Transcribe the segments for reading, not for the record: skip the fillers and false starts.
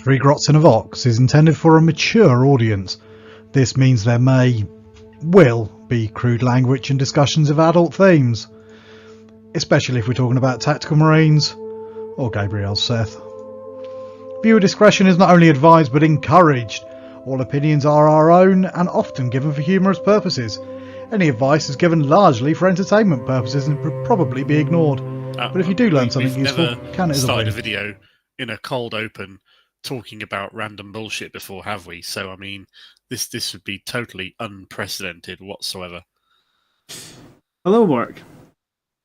Three Grots in a Vox is intended for a mature audience. This means there will be crude language and discussions of adult themes, especially if we're talking about tactical marines or Gabriel Seth. Viewer discretion is not only advised but encouraged. All opinions are our own and often given for humorous purposes. Any advice is given largely for entertainment purposes and would probably be ignored. But if you do learn something useful, count it as a win. We've never started a video in a cold open talking about random bullshit before, have we? So, I mean, this would be totally unprecedented whatsoever. Hello, Mark.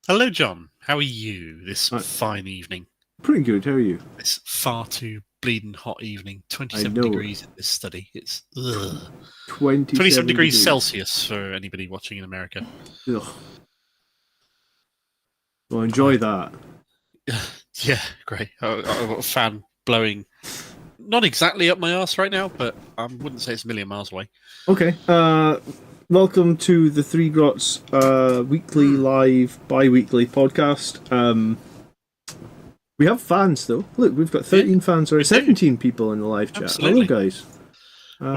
Hello, John. How are you this fine evening? Pretty good. How are you? It's far too bleeding hot evening. 27 degrees in this study. It's 27 degrees Celsius for anybody watching in America. Ugh. Well, enjoy that. Yeah, great. I've got a fan blowing, not exactly up my arse right now, but I wouldn't say it's a million miles away. Okay. Welcome to the Three Grots weekly live bi-weekly podcast. We have fans though. Look, we've got 13 fans or 17 people in the live chat. Absolutely. Hello, guys.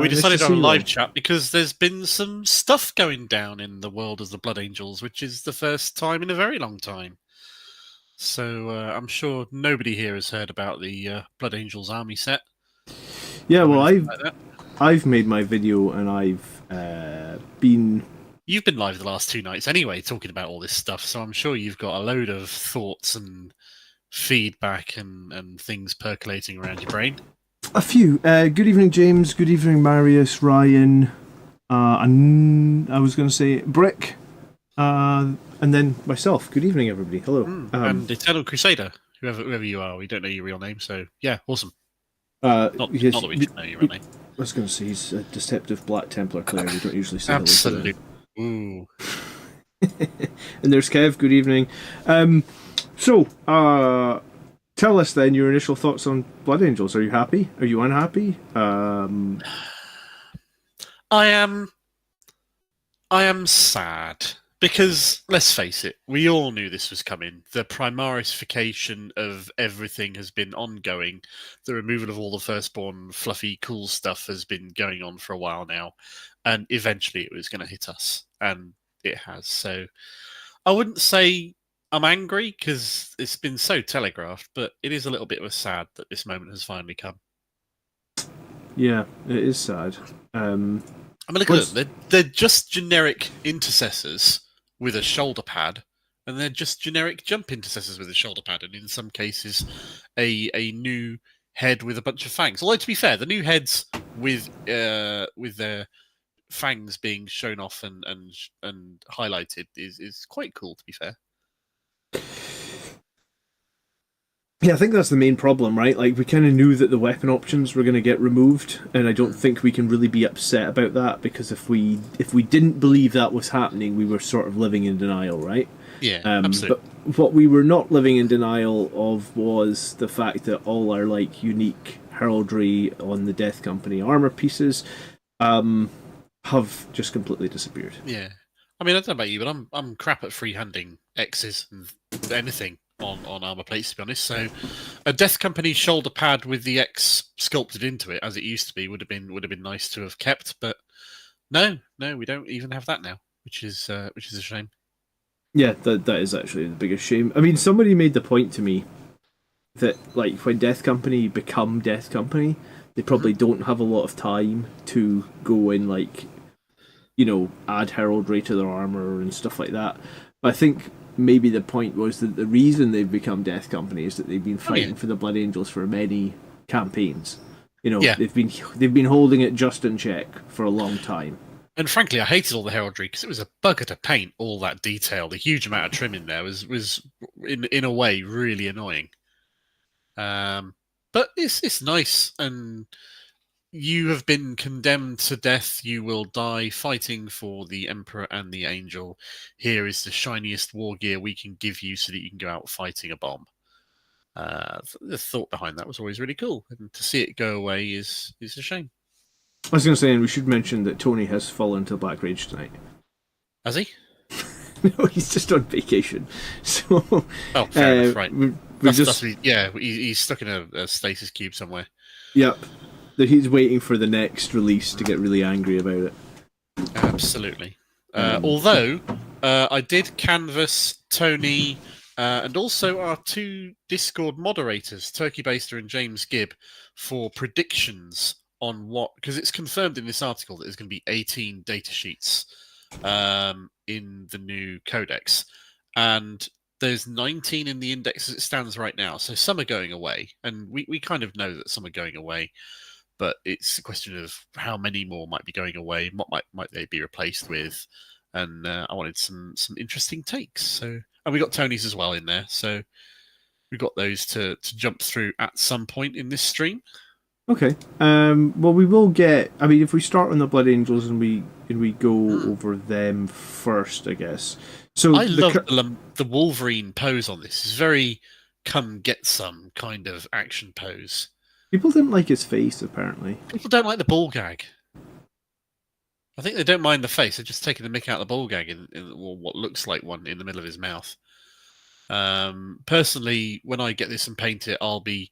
We decided on a live chat because there's been some stuff going down in the world of the Blood Angels, which is the first time in a very long time. So I'm sure nobody here has heard about the Blood Angels army set. Yeah, well, I've made my video and I've been... You've been live the last 2 nights anyway, talking about all this stuff, so I'm sure you've got a load of thoughts and feedback and things percolating around your brain. A few. Good evening, James. Good evening, Marius, Ryan. And I was going to say Brick. And then myself. Good evening, everybody. Hello. And Eternal Crusader, whoever you are. We don't know your real name, so yeah, awesome. Not that we should know your real name. I was going to say he's a deceptive Black Templar player. We don't usually say Absolutely. Ooh. And there's Kev. Good evening. So, tell us then your initial thoughts on Blood Angels. Are you happy? Are you unhappy? I am sad. Because, let's face it, we all knew this was coming. The Primarisification of everything has been ongoing. The removal of all the firstborn, fluffy, cool stuff has been going on for a while now. And eventually it was going to hit us. And it has. So, I wouldn't say I'm angry, because it's been so telegraphed, but it is a little bit of a sad that this moment has finally come. Yeah, it is sad. I mean, look at them. They're just generic intercessors with a shoulder pad, and they're just generic jump intercessors with a shoulder pad, and in some cases, a new head with a bunch of fangs. Although, to be fair, the new heads with their fangs being shown off and highlighted is quite cool, to be fair. Yeah, I think that's the main problem, right? Like, we kind of knew that the weapon options were going to get removed, and I don't think we can really be upset about that, because if we didn't believe that was happening, we were sort of living in denial, right? Yeah, absolutely. But what we were not living in denial of was the fact that all our, like, unique heraldry on the Death Company armor pieces have just completely disappeared. Yeah. I mean, I don't know about you, but I'm crap at freehanding X's and anything on armor plates, to be honest. So a Death Company shoulder pad with the X sculpted into it, as it used to be, would have been nice to have kept. But no, we don't even have that now, which is a shame. Yeah, that is actually the biggest shame. I mean, somebody made the point to me that, like, when Death Company become Death Company, they probably don't have a lot of time to go and, like, you know, add heraldry to their armor and stuff like that. But I think maybe the point was that the reason they've become Death Company is that they've been fighting for the Blood Angels for many campaigns. You know, they've been holding it just in check for a long time. And frankly, I hated all the heraldry because it was a bugger to paint all that detail. The huge amount of trim in there was in a way really annoying. But it's nice, and you have been condemned to death. You will die fighting for the Emperor and the Angel. Here is the shiniest war gear we can give you so that you can go out fighting a bomb. The thought behind that was always really cool. And to see it go away is a shame. I was going to say, and we should mention that Tony has fallen to Black Rage tonight. Has he? No, he's just on vacation. So, fair enough, right. He's stuck in a stasis cube somewhere. Yep. That he's waiting for the next release to get really angry about it. Absolutely. Although I did canvass Tony and also our two Discord moderators, Turkey Baster and James Gibb, for predictions on what, because it's confirmed in this article that there's going to be 18 data sheets in the new codex, and there's 19 in the index as it stands right now. So some are going away, and we kind of know that some are going away. But it's a question of how many more might be going away, what might they be replaced with, and I wanted some interesting takes. So, and we got Tony's as well in there, so we got those to jump through at some point in this stream. Okay. Well, we will get. I mean, if we start on the Blood Angels and we go over them first, I guess. So I love the Wolverine pose on this. It's very come get some kind of action pose. People didn't like his face, apparently. People don't like the ball gag. I think they don't mind the face. They're just taking the mick out of the ball gag in what looks like one in the middle of his mouth. Personally, when I get this and paint it, I'll be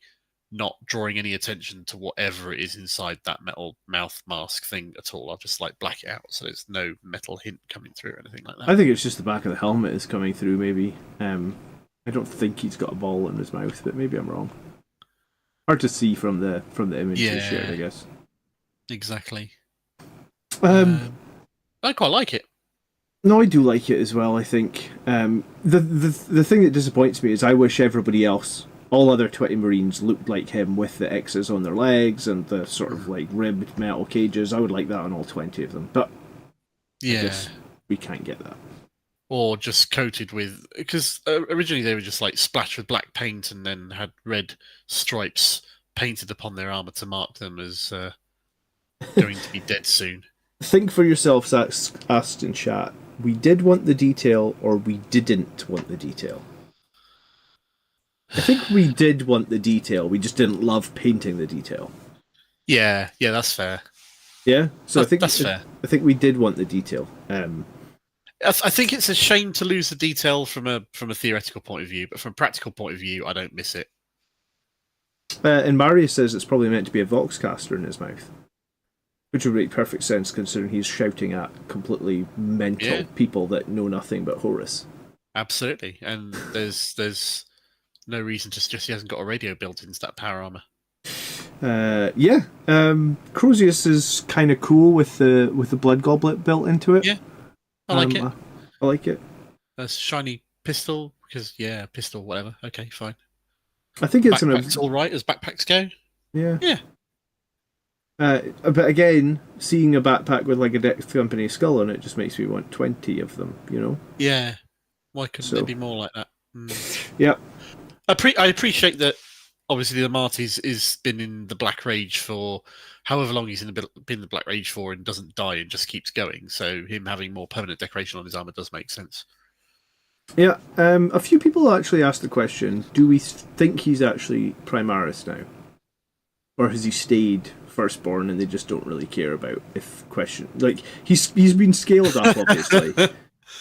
not drawing any attention to whatever it is inside that metal mouth mask thing at all. I'll just like black it out so there's no metal hint coming through or anything like that. I think it's just the back of the helmet is coming through, maybe. I don't think he's got a ball in his mouth, but maybe I'm wrong. Hard to see from the image they shared, I guess. Exactly. I quite like it. No, I do like it as well. I think the thing that disappoints me is I wish everybody else, all other 20 Marines, looked like him with the X's on their legs and the sort of like ribbed metal cages. I would like that on all 20 of them, but I guess we can't get that. Or just coated with, because originally they were just like splashed with black paint and then had red stripes painted upon their armor to mark them as going to be dead soon. Think for yourselves, asked in chat. We did want the detail, or we didn't want the detail. I think we did want the detail. We just didn't love painting the detail. Yeah, that's fair. Yeah, so I think that's fair. I think we did want the detail. I think it's a shame to lose the detail from a theoretical point of view, but from a practical point of view, I don't miss it. And Marius says it's probably meant to be a Voxcaster in his mouth, which would make perfect sense considering he's shouting at completely mental people that know nothing but Horus. Absolutely, and there's no reason to suggest he hasn't got a radio built into that power armor. Crozius is kind of cool with the blood goblet built into it. Yeah, I like it. I like it. A shiny pistol, because pistol, whatever. Okay, fine. I think it's backpack's all right as backpacks go. Yeah. But again, seeing a backpack with like a Dex Company skull on it just makes me want 20 of them. You know? Yeah. Why couldn't there be more like that? Yeah. I appreciate that. Obviously, the Marty's is been in the Black Rage for however long he's been in the Black Rage for and doesn't die and just keeps going. So him having more permanent decoration on his armor does make sense. Yeah. A few people actually asked the question: do we think he's actually Primaris now, or has he stayed Firstborn and they just don't really care about if question like he's been scaled up obviously.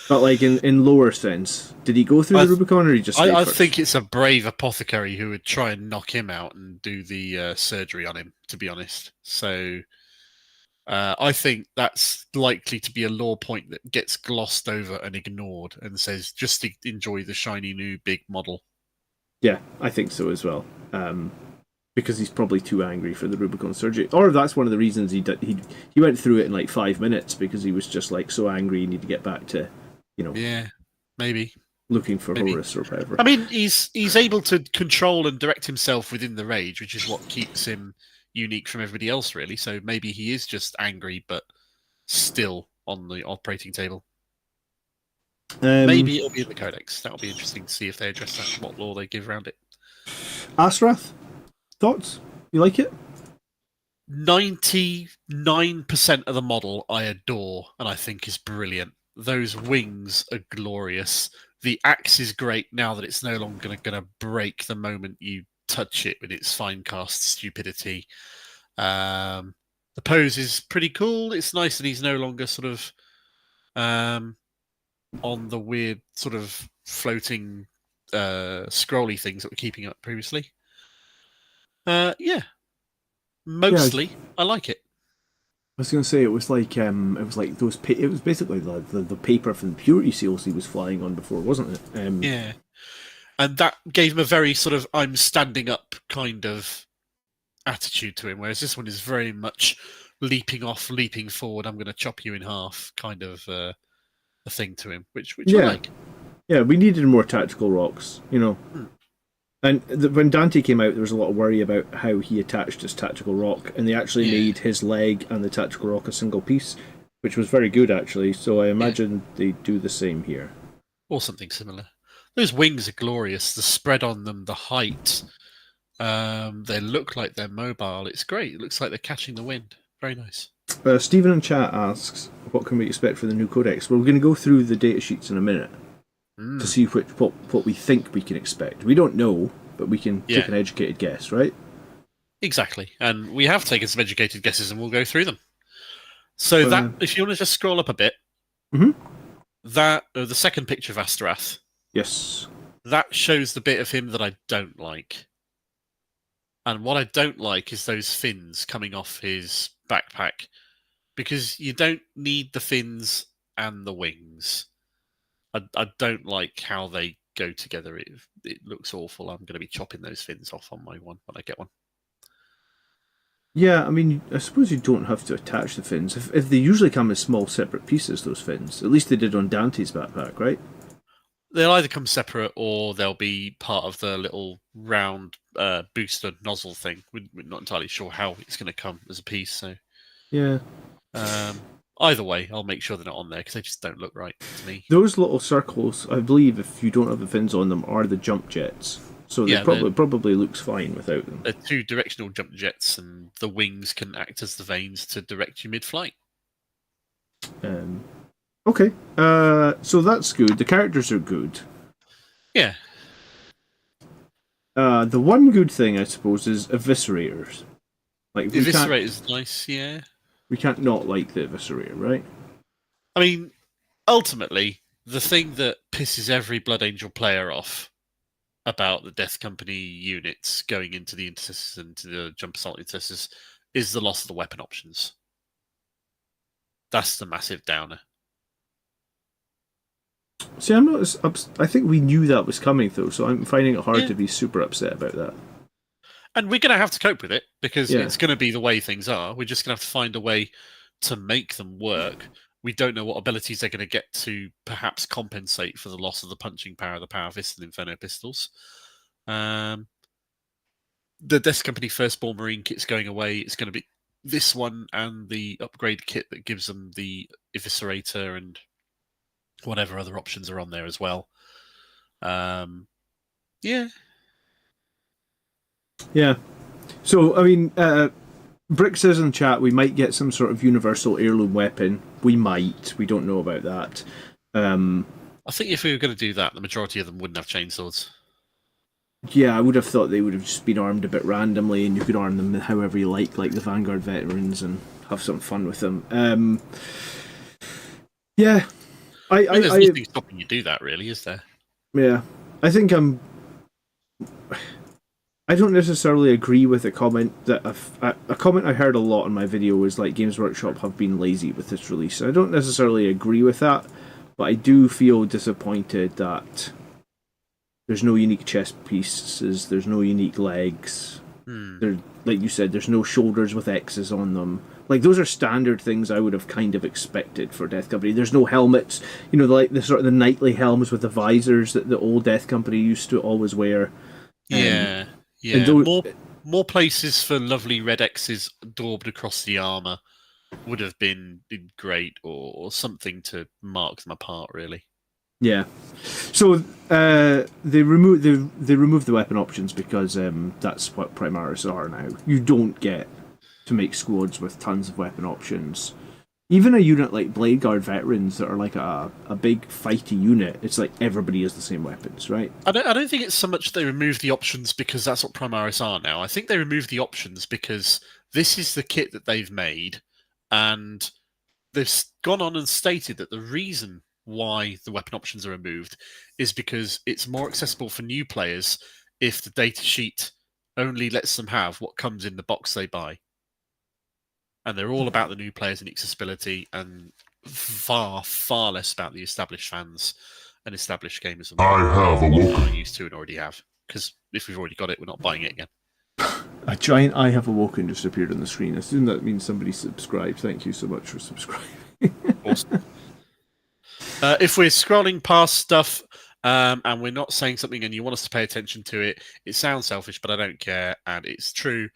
But like in lower sense, did he go through the Rubicon or he just stayed I first? think it's a brave apothecary who would try and knock him out and do the surgery on him, to be honest. So I think that's likely to be a lore point that gets glossed over and ignored and says, just enjoy the shiny new big model. Yeah, I think so as well. Because he's probably too angry for the Rubicon surgery. Or that's one of the reasons he went through it in like 5 minutes because he was just like so angry he needed to get back to, yeah, maybe looking for Horus or whatever. I mean, he's able to control and direct himself within the rage, which is what keeps him unique from everybody else, really. So maybe he is just angry, but still on the operating table. Maybe it'll be in the Codex. That'll be interesting to see if they address that, what law they give around it. Asrath, thoughts? You like it? 99% of the model I adore and I think is brilliant. Those wings are glorious. The axe is great now that it's no longer going to break the moment you touch it with its fine cast stupidity. The pose is pretty cool. It's nice that he's no longer sort of on the weird sort of floating scrolly things that were keeping up previously. Yeah. Mostly, I like it. I was going to say it was like those. It was basically the paper from the purity seals he was flying on before, wasn't it? Yeah, and that gave him a very sort of "I'm standing up" kind of attitude to him, whereas this one is very much leaping off, leaping forward. I'm going to chop you in half, kind of a thing to him, which I like. Yeah, we needed more tactical rocks, you know. And when Dante came out, there was a lot of worry about how he attached his tactical rock, and they actually made his leg and the tactical rock a single piece, which was very good, actually. So I imagine they do the same here. Or something similar. Those wings are glorious. The spread on them, the height. They look like they're mobile. It's great. It looks like they're catching the wind. Very nice. Stephen in chat asks, what can we expect for the new codex? Well, we're going to go through the datasheets in a minute. To see what we think we can expect. We don't know, but we can take an educated guess, right? Exactly. And we have taken some educated guesses, and we'll go through them. So that, if you want to just scroll up a bit, that the second picture of Asterath, yes, that shows the bit of him that I don't like. And what I don't like is those fins coming off his backpack, because you don't need the fins and the wings. I don't like how they go together. It looks awful. I'm going to be chopping those fins off on my one when I get one. Yeah, I mean, I suppose you don't have to attach the fins. If they usually come as small separate pieces, those fins. At least they did on Dante's backpack, right? They'll either come separate or they'll be part of the little round booster nozzle thing. We're not entirely sure how it's going to come as a piece. So yeah. Either way, I'll make sure they're not on there because they just don't look right to me. Those little circles, I believe, if you don't have the fins on them, are the jump jets. So they probably looks fine without them. They're two directional jump jets, and the wings can act as the vanes to direct you mid-flight. Okay, so that's good. The characters are good. Yeah. The one good thing, I suppose, is eviscerators. Like Eviscerator's nice, yeah. We can't not like the Eviscerator, right? I mean, ultimately, the thing that pisses every Blood Angel player off about the Death Company units going into the Intercessors and to the Jump Assault Intercessors is the loss of the weapon options. That's the massive downer. See, I'm not as I think we knew that was coming, though, so I'm finding it hard to be super upset about that. And we're going to have to cope with it because it's going to be the way things are. We're just going to have to find a way to make them work. We don't know what abilities they're going to get to perhaps compensate for the loss of the punching power of the Power Fist and Inferno Pistols. The Death Company Firstborn Marine kit's going away. It's going to be this one and the upgrade kit that gives them the Eviscerator and whatever other options are on there as well. Yeah. Yeah. So, I mean, Brick says in the chat we might get some sort of universal heirloom weapon. We might. We don't know about that. I think if we were going to do that, the majority of them wouldn't have chainswords. Yeah, I would have thought they would have just been armed a bit randomly, and you could arm them however you like the Vanguard veterans, and have some fun with them. Yeah. There's nothing stopping you do that, really, is there? Yeah. I think I don't necessarily agree with a comment that a comment I heard a lot in my video was like Games Workshop have been lazy with this release. I don't necessarily agree with that, but I do feel disappointed that there's no unique chest pieces, there's no unique legs. There, like you said, there's no shoulders with X's on them. Like, those are standard things I would have kind of expected for Death Company. There's no helmets, like the sort of the knightly helms with the visors that the old Death Company used to always wear. Yeah. More places for lovely red X's daubed across the armor would have been great, or something to mark them apart, really. Yeah. So they removed the weapon options because that's what Primaris are now. You don't get to make squads with tons of weapon options. Even a unit like Blade Guard veterans that are like a big fighty unit, it's like everybody has the same weapons, right? I don't think it's so much they removed the options because that's what Primaris are now. I think they removed the options because this is the kit that they've made, and they've gone on and stated that the reason why the weapon options are removed is because it's more accessible for new players if the data sheet only lets them have what comes in the box they buy. and they're all about the new players and accessibility, and far, far less about the established fans and established gamers. And what we're used to and already have. Because if we've already got it, we're not buying it again. A giant "I have awoken" just appeared on the screen. I assume that means somebody subscribed. Thank you so much for subscribing. Awesome. If we're scrolling past stuff and we're not saying something and you want us to pay attention to it, it sounds selfish, but I don't care, and it's true.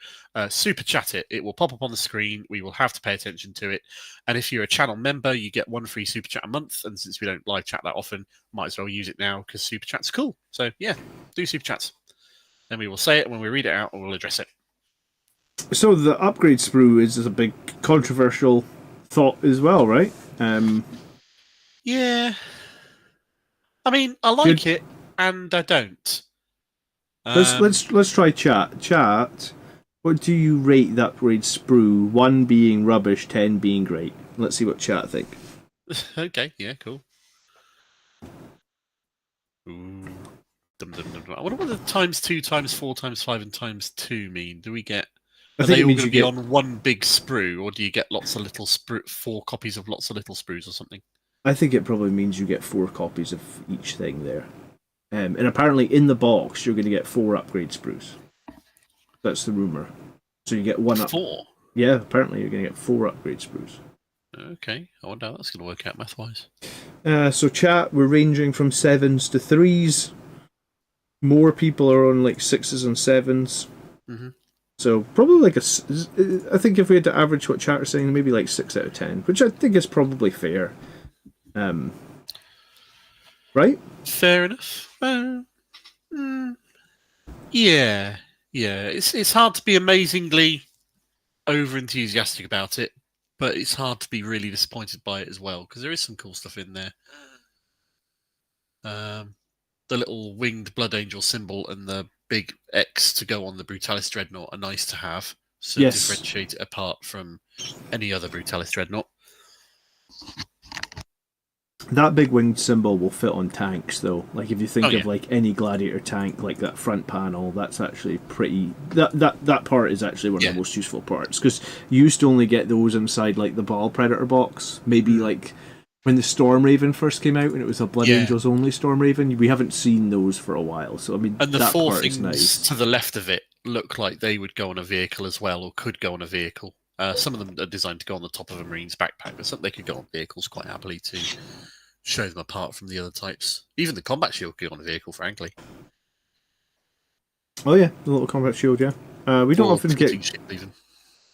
Super chat it. It will pop up on the screen. We will have to pay attention to it. And if you're a channel member, you get 1 free super chat a month. And since we don't live chat that often, might as well use it now because super chat's cool. So yeah, do super chats. Then we will say it when we read it out and we'll address it. So the upgrade sprue is a big controversial thought as well, right? Yeah. I mean, I like it, and I don't. Let's try chat. Chat, what do you rate the upgrade sprue? 1 being rubbish, 10 being great. Let's see what chat think. Okay, yeah, cool. Ooh. I wonder what the ×2, ×4, ×5, and ×2 mean. Do we get... Are they all going to be on one big sprue, or do you get lots of little 4 copies of lots of little sprues or something? I think it probably means you get 4 copies of each thing there. And apparently in the box, you're going to get 4 upgrade sprues. That's the rumour. So you get 1 4? Yeah, apparently you're going to get 4 upgrade sprues. Okay, I wonder how that's going to work out math-wise. So chat, we're ranging from 7s to 3s. More people are on like 6s and 7s. Mm-hmm. So probably like I think if we had to average what chat is saying, maybe like 6 out of 10, which I think is probably fair. Right? Fair enough. Yeah. It's hard to be amazingly over enthusiastic about it, but it's hard to be really disappointed by it as well because there is some cool stuff in there. The little winged Blood Angel symbol and the big X to go on the Brutalis Dreadnought are nice to have, so differentiate it apart from any other Brutalis Dreadnought. That big winged symbol will fit on tanks, though. Like if you think of like any gladiator tank, like that front panel, that's actually pretty. That part is actually one of the most useful parts because you used to only get those inside like the Baal Predator box. Maybe like when the Storm Raven first came out and it was a Blood Angels only Storm Raven. We haven't seen those for a while, so I mean, and the that 4 part things is nice. To the left of it look like they would go on a vehicle as well, or could go on a vehicle. Some of them are designed to go on the top of a Marine's backpack, but some they could go on vehicles quite happily to show them apart from the other types. Even the combat shield could go on a vehicle, frankly. Oh yeah, the little combat shield, yeah. We don't often get. Even.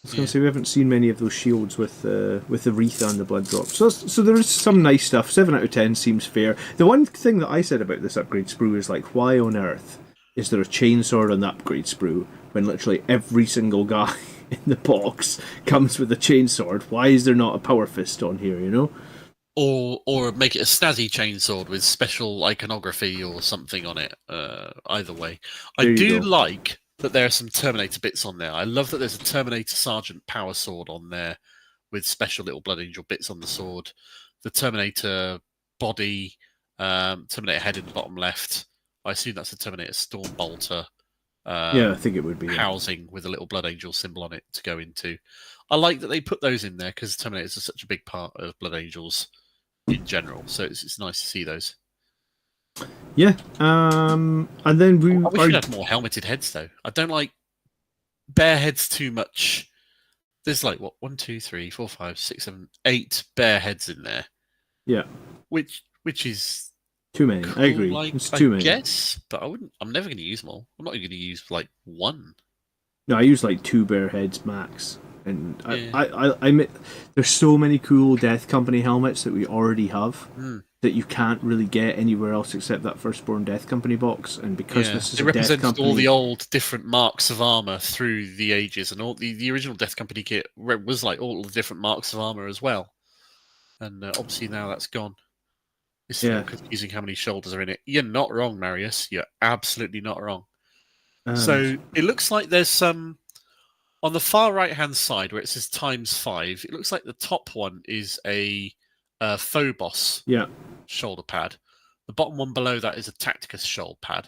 I was going to say we haven't seen many of those shields with the wreath and the blood drops. So there is some nice stuff. 7 out of 10 seems fair. The one thing that I said about this upgrade sprue is like, why on earth is there a chainsword on the upgrade sprue when literally every single guy in the box comes with a chainsword? Why is there not a power fist on here? You know? Or make it a snazzy chainsword with special iconography or something on it. Either way, I do like that there are some Terminator bits on there. I love that there's a Terminator Sergeant power sword on there with special little Blood Angel bits on the sword. The Terminator body, Terminator head in the bottom left. I assume that's a Terminator Stormbolter. I think it would be housing with a little Blood Angel symbol on it to go into. I like that they put those in there because Terminators are such a big part of Blood Angels in general. So it's nice to see those. Yeah, and then we should have more helmeted heads though. I don't like bare heads too much. There's like what 1, 2, 3, 4, 5, 6, 7, 8 bare heads in there. Yeah, which is too many. Cool, I agree. Like, it's too many. Yes, but I'm never going to use them all. I'm not going to use like 1. No, I use like 2 bare heads max. And I admit, there's so many cool Death Company helmets that we already have that you can't really get anywhere else except that Firstborn Death Company box. And because this is a Death Company, all the old different marks of armor through the ages, and all the original Death Company kit was like all the different marks of armor as well. And obviously now that's gone. It's confusing how many shoulders are in it. You're not wrong, Marius. You're absolutely not wrong. So it looks like there's some. On the far right-hand side, where it says ×5, it looks like the top one is a Phobos shoulder pad. The bottom one below that is a Tacticus shoulder pad.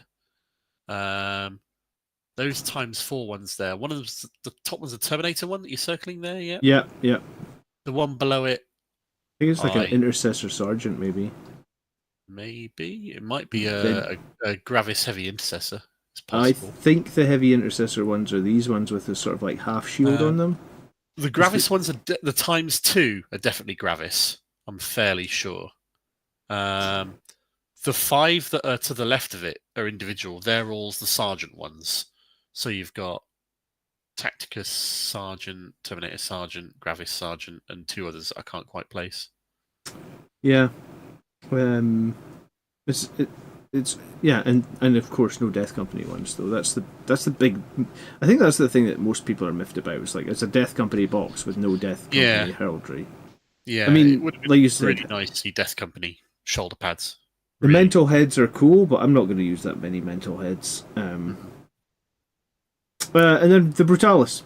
those ×4 ones there. One of them's the top one's the Terminator one that you're circling there. Yeah. Yeah, yeah. The one below it. I think it's like an Intercessor Sergeant, maybe. Maybe it might be a Gravis Heavy Intercessor. It's I possible. think the Heavy Intercessor ones are these ones with the sort of like half shield on them. The Gravis ones are the ×2 are definitely Gravis. I'm fairly sure. The 5 that are to the left of it are individual. They're all the Sergeant ones. So you've got Tacticus Sergeant, Terminator Sergeant, Gravis Sergeant, and 2 others I can't quite place. Yeah. It's yeah, and of course no Death Company ones though. That's the big. I think that's the thing that most people are miffed about. It's like it's a Death Company box with no Death Company heraldry. Yeah, I mean, it would have been like you said, really nice to see Death Company shoulder pads. The mental heads are cool, but I'm not going to use that many mental heads. And then the Brutalis.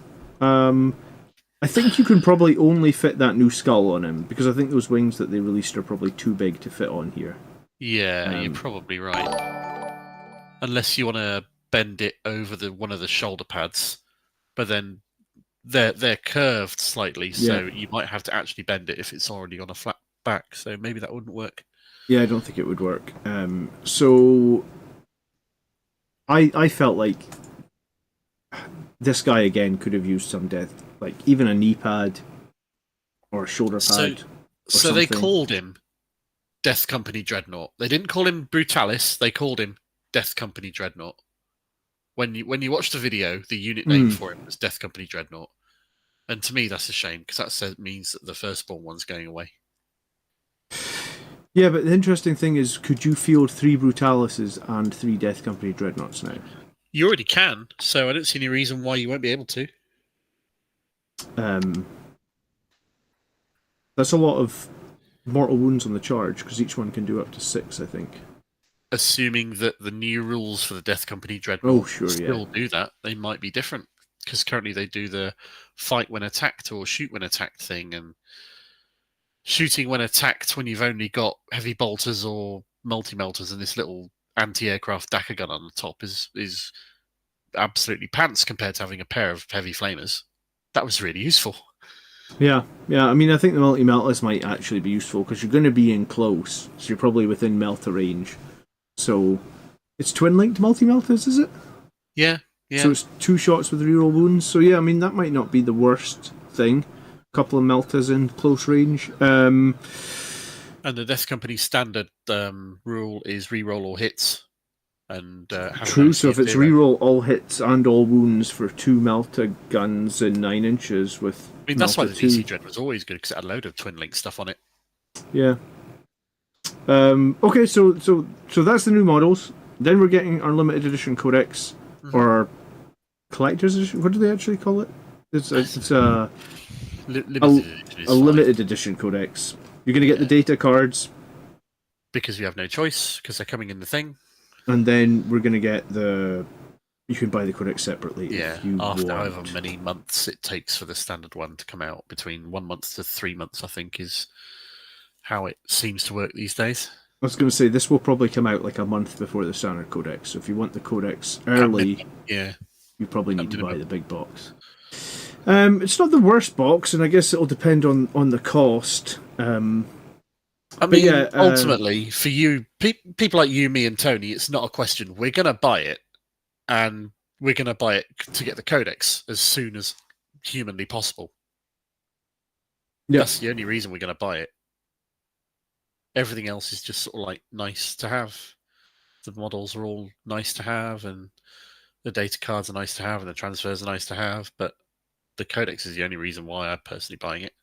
I think you can probably only fit that new skull on him because I think those wings that they released are probably too big to fit on here. Yeah, you're probably right. Unless you want to bend it over one of the shoulder pads, but then they're curved slightly, so you might have to actually bend it if it's already on a flat back. So maybe that wouldn't work. Yeah, I don't think it would work. So I felt like this guy again could have used some death, like even a knee pad or a shoulder pad. So they called him Death Company Dreadnought. They didn't call him Brutalis. They called him Death Company Dreadnought. When you watch the video, the unit name for him was Death Company Dreadnought. And to me, that's a shame because that means that the firstborn one's going away. Yeah, but the interesting thing is, could you field 3 Brutalises and 3 Death Company Dreadnoughts now? You already can, so I don't see any reason why you won't be able to. That's a lot of mortal wounds on the charge, because each one can do up to 6, I think. Assuming that the new rules for the Death Company Dreadnought still do that, they might be different. Because currently they do the fight when attacked or shoot when attacked thing, and shooting when attacked when you've only got heavy bolters or multi-melters and this little anti-aircraft Dakar gun on the top is absolutely pants compared to having a pair of heavy flamers. That was really useful. Yeah. I mean, I think the multi-melters might actually be useful because you're going to be in close, so you're probably within melter range. So it's twin-linked multi-melters, is it? Yeah. So it's 2 shots with reroll wounds. So yeah, I mean that might not be the worst thing. A couple of melters in close range. And the Death Company standard rule is reroll all hits. And true. So if it's reroll all hits and all wounds for 2 melter guns in 9 inches with. I mean that's why the DC Dread was always good because it had a load of twin link stuff on it. Yeah. Okay, so that's the new models. Then we're getting our limited edition codex or our collector's edition. What do they actually call it? It's a limited edition codex. You're going to get the data cards because we have no choice because they're coming in the thing. And then we're going to get you can buy the codex separately. Yeah, if you after want. however many months it takes for the standard one to come out, between 1 month to 3 months, I think is how it seems to work these days. I was going to say this will probably come out like a month before the standard codex. So if you want the codex early, you probably need to buy the big box. It's not the worst box, and I guess it'll depend on the cost. Ultimately, for you, people like you, me, and Tony, it's not a question. We're going to buy it, and we're going to buy it to get the codex as soon as humanly possible. Yeah. That's the only reason we're going to buy it. Everything else is just sort of like nice to have. The models are all nice to have, and the data cards are nice to have, and the transfers are nice to have, but the codex is the only reason why I'm personally buying it.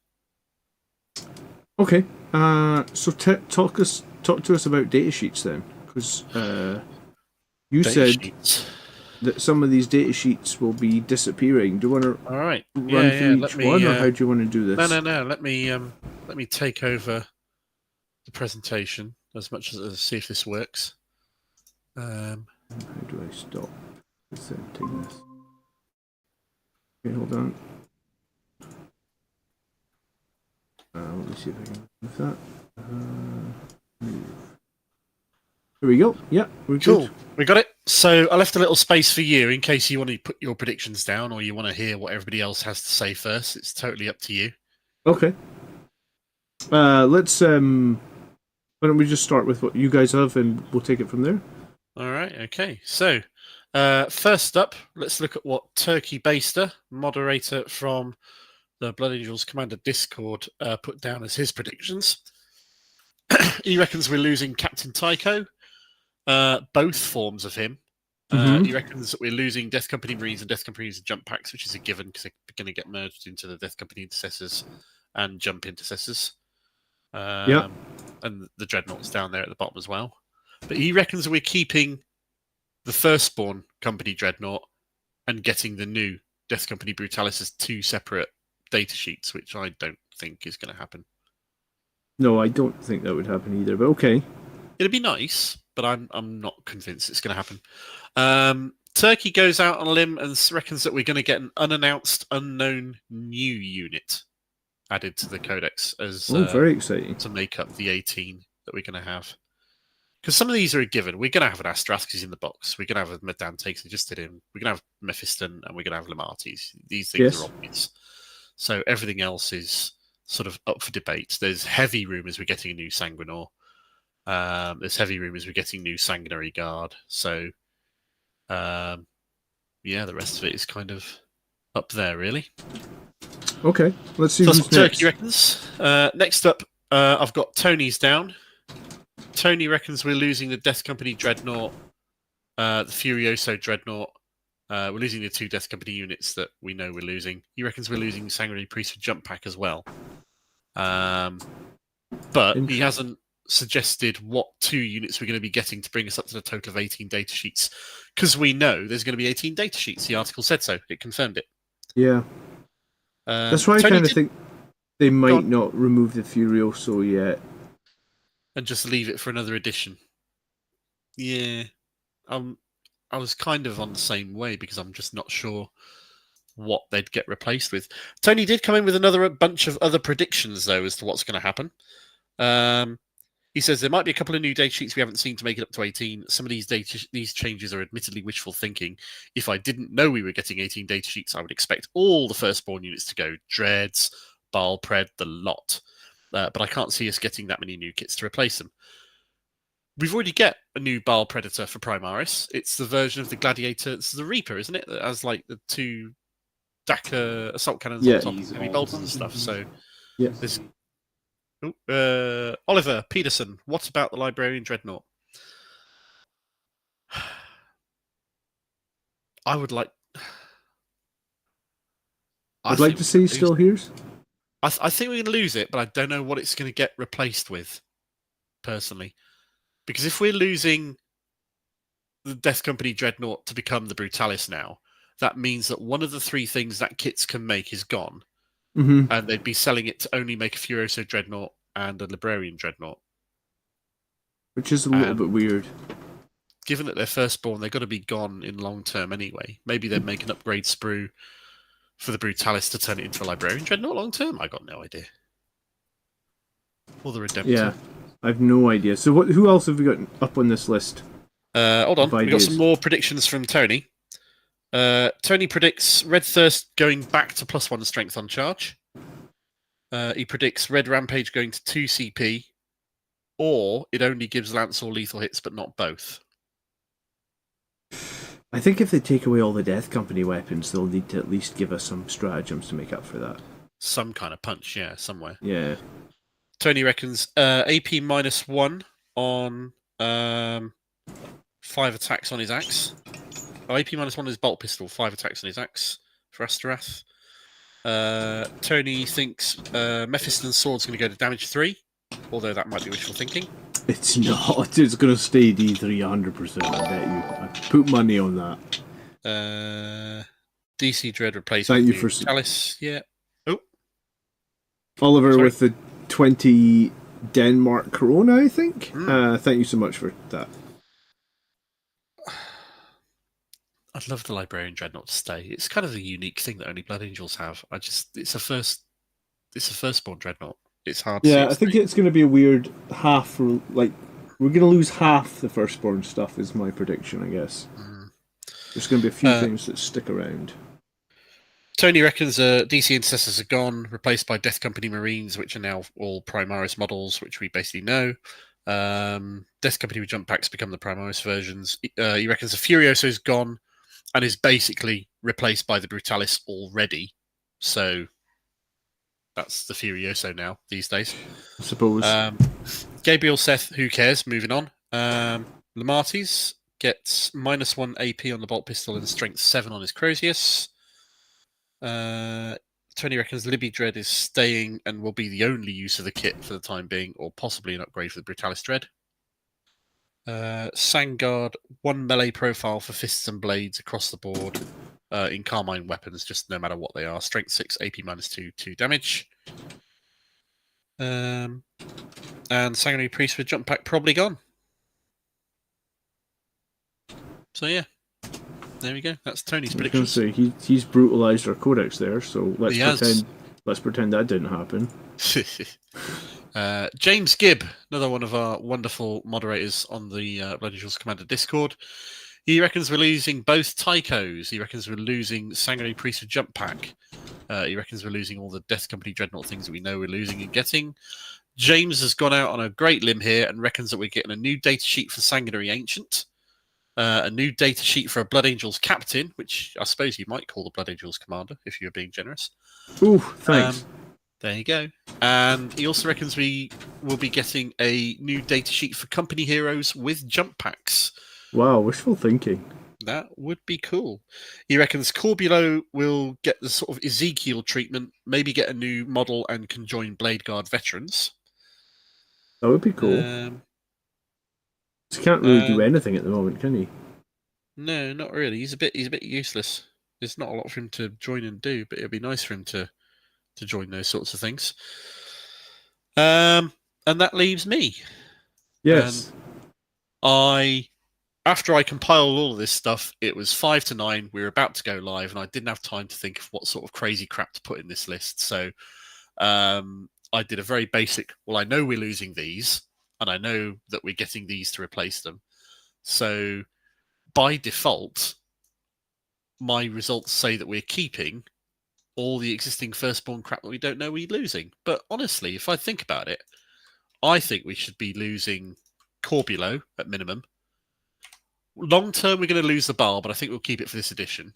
Okay, so talk to us about data sheets then, because you said that some of these data sheets will be disappearing. Do you want to run through each one, or how do you want to do this? No. Let me take over the presentation as much as see if this works. How do I stop presenting this? Okay, hold on. Let me see if I can move that. Move. Here we go. Yeah, we're cool. Good. We got it. So I left a little space for you in case you want to put your predictions down or you want to hear what everybody else has to say first. It's totally up to you. Okay. Let's why don't we just start with what you guys have, and we'll take it from there. All right. Okay. So first up, let's look at what Turkey Baster, moderator from the Blood Angels Commander Discord, put down as his predictions. He reckons we're losing Captain Tycho, both forms of him. He reckons that we're losing Death Company Marines and Death Company Jump Packs, which is a given because they're going to get merged into the Death Company Intercessors and Jump Intercessors. And the Dreadnought's down there at the bottom as well. But he reckons we're keeping the Firstborn Company Dreadnought and getting the new Death Company Brutalis as two separate data sheets, which I don't think is going to happen. No, I don't think that would happen either, but okay. It'd be nice, but I'm not convinced it's going to happen. Turkey goes out on a limb and reckons that we're going to get an unannounced, unknown new unit added to the codex as very exciting to make up the 18 that we're going to have. Because some of these are a given. We're going to have an Astrath because he's in the box. We're going to have a Medante because they just did him. We're going to have Mephiston and we're going to have Limatis. These things are obvious. So everything else is sort of up for debate. There's heavy rumours we're getting a new Sanguinor. There's heavy rumours we're getting new Sanguinary Guard. So, the rest of it is kind of up there, really. Okay, let's see. So who's that's what Turkey next. reckons. Next up, I've got Tony's down. Tony reckons we're losing the Death Company Dreadnought, the Furioso Dreadnought. We're losing the two Death Company units that we know we're losing. He reckons we're losing Sanguinary Priesthood Jump Pack as well. But he hasn't suggested what two units we're going to be getting to bring us up to the total of 18 data sheets. Because we know there's going to be 18 data sheets. The article said so. It confirmed it. Yeah. That's why I kind of think they might not remove the Furioso yet. And just leave it for another edition. Yeah. I was kind of on the same way because I'm just not sure what they'd get replaced with. Tony did come in with another bunch of other predictions, though, as to what's going to happen. He says there might be a couple of new data sheets we haven't seen to make it up to 18. Some of these changes are admittedly wishful thinking. If I didn't know we were getting 18 data sheets, I would expect all the Firstborn units to go. Dreads, Balpred, the lot. But I can't see us getting that many new kits to replace them. We've already got a new Baal Predator for Primaris. It's the version of the Gladiator. It's the Reaper, isn't it? That has like the two Daka assault cannons on top, heavy bolters and stuff. So there's Oliver Peterson. What about the Librarian Dreadnought? I'd like to see still here's. I think we're going to lose it, but I don't know what it's going to get replaced with, personally. Because if we're losing the Death Company Dreadnought to become the Brutalis now, that means that one of the three things that kits can make is gone. Mm-hmm. And they'd be selling it to only make a Furioso Dreadnought and a Librarian Dreadnought. Which is a little bit weird. Given that they're Firstborn, they've got to be gone in long term anyway. Maybe they'd make an upgrade sprue for the Brutalis to turn it into a Librarian Dreadnought long term? I got no idea. Or the Redemptor. Yeah, I have no idea. So who else have we got up on this list? Hold on, we've got some more predictions from Tony. Tony predicts Red Thirst going back to +1 strength on charge. He predicts Red Rampage going to 2 CP, or it only gives Lance or lethal hits, but not both. I think if they take away all the Death Company weapons, they'll need to at least give us some stratagems to make up for that. Some kind of punch, yeah, somewhere. Yeah. Tony reckons AP -1 on 5 attacks on his axe. Oh, AP -1 on his bolt pistol, 5 attacks on his axe for Astarath. Tony thinks Mephiston's sword's going to go to damage 3, although that might be wishful thinking. It's not. It's going to stay D3 100%, I bet you. I put money on that. DC Dread replaced Thank with you for Chalice. Yeah. Oh. Oliver Sorry. with the 20 Denmark Corona, I think. Thank you so much for that. I'd love the Librarian Dreadnought to stay. It's kind of a unique thing that only Blood Angels have. It's a Firstborn Dreadnought. It's hard. Yeah, I think it's going to be a weird half, like we're going to lose half the Firstborn stuff is my prediction, I guess. There's going to be a few things that stick around. Tony reckons DC Intercessors are gone, replaced by Death Company Marines, which are now all Primaris models, which we basically know. Death Company with jump packs become the Primaris versions. He reckons the Furioso is gone and is basically replaced by the Brutalis already. So that's the Furioso now these days. I suppose. Gabriel Seth, who cares? Moving on. Lamartis gets -1 AP on the bolt pistol and strength 7 on his Crozius. Tony reckons Libby Dread is staying and will be the only use of the kit for the time being, or possibly an upgrade for the Brutalis Dread. Sangard, 1 melee profile for fists and blades across the board in Carmine weapons, just no matter what they are. Strength 6, AP -2, 2 damage. And Sanguinary Priest with jump pack probably gone. So yeah, there we go. That's Tony's predictions. I was going to say, he's brutalised our codex there, so let's pretend that didn't happen. James Gibb, another one of our wonderful moderators on the Blood Angels Commander Discord. He reckons we're losing both Tychos. He reckons we're losing Sanguinary Priest with jump pack. He reckons we're losing all the Death Company Dreadnought things that we know we're losing and getting. James has gone out on a great limb here and reckons that we're getting a new data sheet for Sanguinary Ancient, a new data sheet for a Blood Angels Captain, which I suppose you might call the Blood Angels Commander if you were being generous. Ooh, thanks. There you go. And he also reckons we will be getting a new data sheet for Company Heroes with jump packs. Wow, wishful thinking. That would be cool. He reckons Corbulo will get the sort of Ezekiel treatment, maybe get a new model and can join Blade Guard veterans. That would be cool. He can't really do anything at the moment, can he? No, not really. He's a bit useless. There's not a lot for him to join and do, but it'd be nice for him to join those sorts of things. And that leaves me. Yes. After I compiled all of this stuff, it was 5 to 9. We were about to go live, and I didn't have time to think of what sort of crazy crap to put in this list. So I did a very basic, well, I know we're losing these, and I know that we're getting these to replace them. So by default, my results say that we're keeping all the existing Firstborn crap that we don't know we're losing. But honestly, if I think about it, I think we should be losing Corbulo at minimum. Long term, we're going to lose the Baal, but I think we'll keep it for this edition.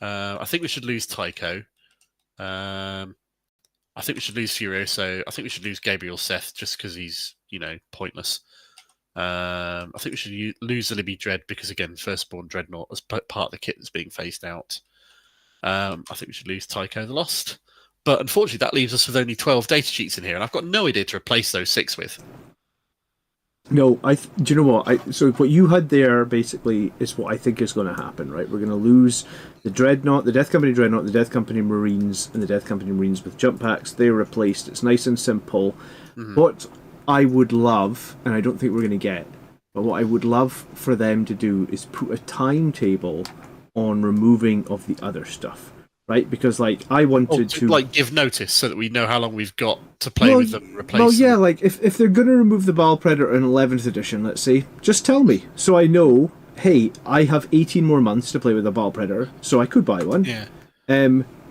I think we should lose Tycho. I think we should lose Furioso. I think we should lose Gabriel Seth just because he's, pointless. I think we should lose the Libby Dread because, again, Firstborn Dreadnought as part of the kit that's being phased out. I think we should lose Tycho the Lost. But unfortunately, that leaves us with only 12 data sheets in here, and I've got no idea to replace those 6 with. No, do you know what? So what you had there basically is what I think is going to happen, right? We're going to lose the Dreadnought, the Death Company Dreadnought, the Death Company Marines, and the Death Company Marines with jump packs. They're replaced. It's nice and simple. Mm-hmm. What I would love, and I don't think we're going to get, but what I would love for them to do is put a timetable on removing of the other stuff. Right, because I wanted to give notice so that we know how long we've got to play with them, replace them. Yeah, if they're going to remove the Baal Predator in 11th edition, let's say, just tell me so I know. Hey, I have 18 more months to play with the Baal Predator, so I could buy one. Yeah.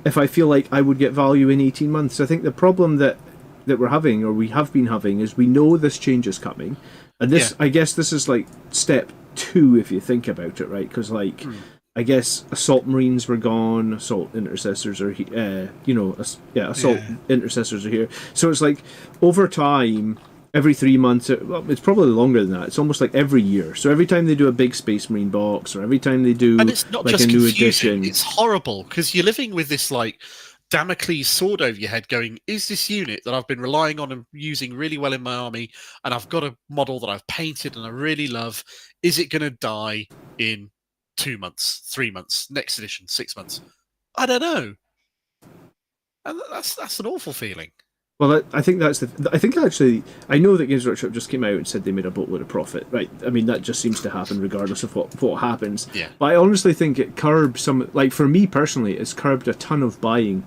If I feel like I would get value in 18 months, I think the problem that we're having, or we have been having, is we know this change is coming, and this, I guess, this is step 2 if you think about it, right? Because I guess Assault Marines were gone, Assault Intercessors are here, Assault Intercessors are here. So it's over time, every 3 months, it's probably longer than that. It's almost like every year. So every time they do a big Space Marine box, or every time they do and it's not just a new confusing, edition. It's horrible, because you're living with this Damocles sword over your head going, is this unit that I've been relying on and using really well in my army, and I've got a model that I've painted and I really love, is it going to die in 2 months, 3 months, next edition, 6 months? I don't know. And that's an awful feeling. Well, I think that's I think actually, I know that Games Workshop just came out and said they made a boatload of profit, right? I mean, that just seems to happen regardless of what happens. Yeah. But I honestly think it curbed some, for me personally, it's curbed a ton of buying.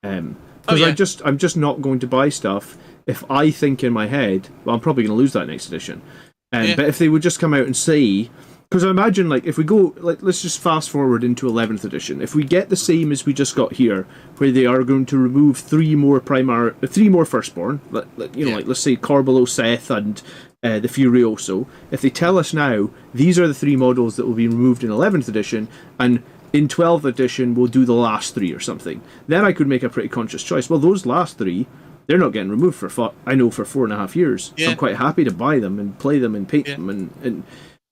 Because I'm just not going to buy stuff if I think in my head, well, I'm probably going to lose that next edition. But if they would just come out and say, because I imagine, like, if we go, like, let's just fast forward into 11th edition. If we get the same as we just got here, where they are going to remove three more firstborn, like let's say Corbulo, Seth, and the Furioso. If they tell us now these are the three models that will be removed in 11th edition, and in 12th edition we'll do the last three or something, then I could make a pretty conscious choice. Well, those last three, they're not getting removed for 4.5 years. So I'm quite happy to buy them and play them and paint them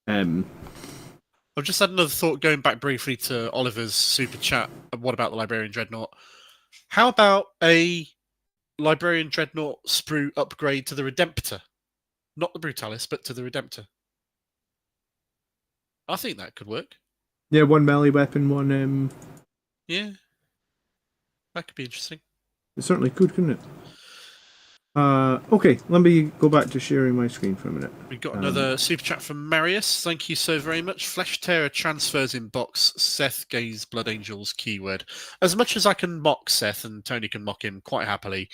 and I've just had another thought going back briefly to Oliver's super chat. What about the Librarian Dreadnought? How about a Librarian Dreadnought sprue upgrade to the Redemptor? Not the Brutalis, but to the Redemptor. I think that could work. Yeah, one melee weapon, one... Yeah. That could be interesting. It certainly could, couldn't it? Okay, let me go back to sharing my screen for a minute. We got another super chat from Marius. Thank you so very much. Flesh Terror transfers in box. Seth Gaze Blood Angels keyword. As much as I can mock Seth, and Tony can mock him quite happily,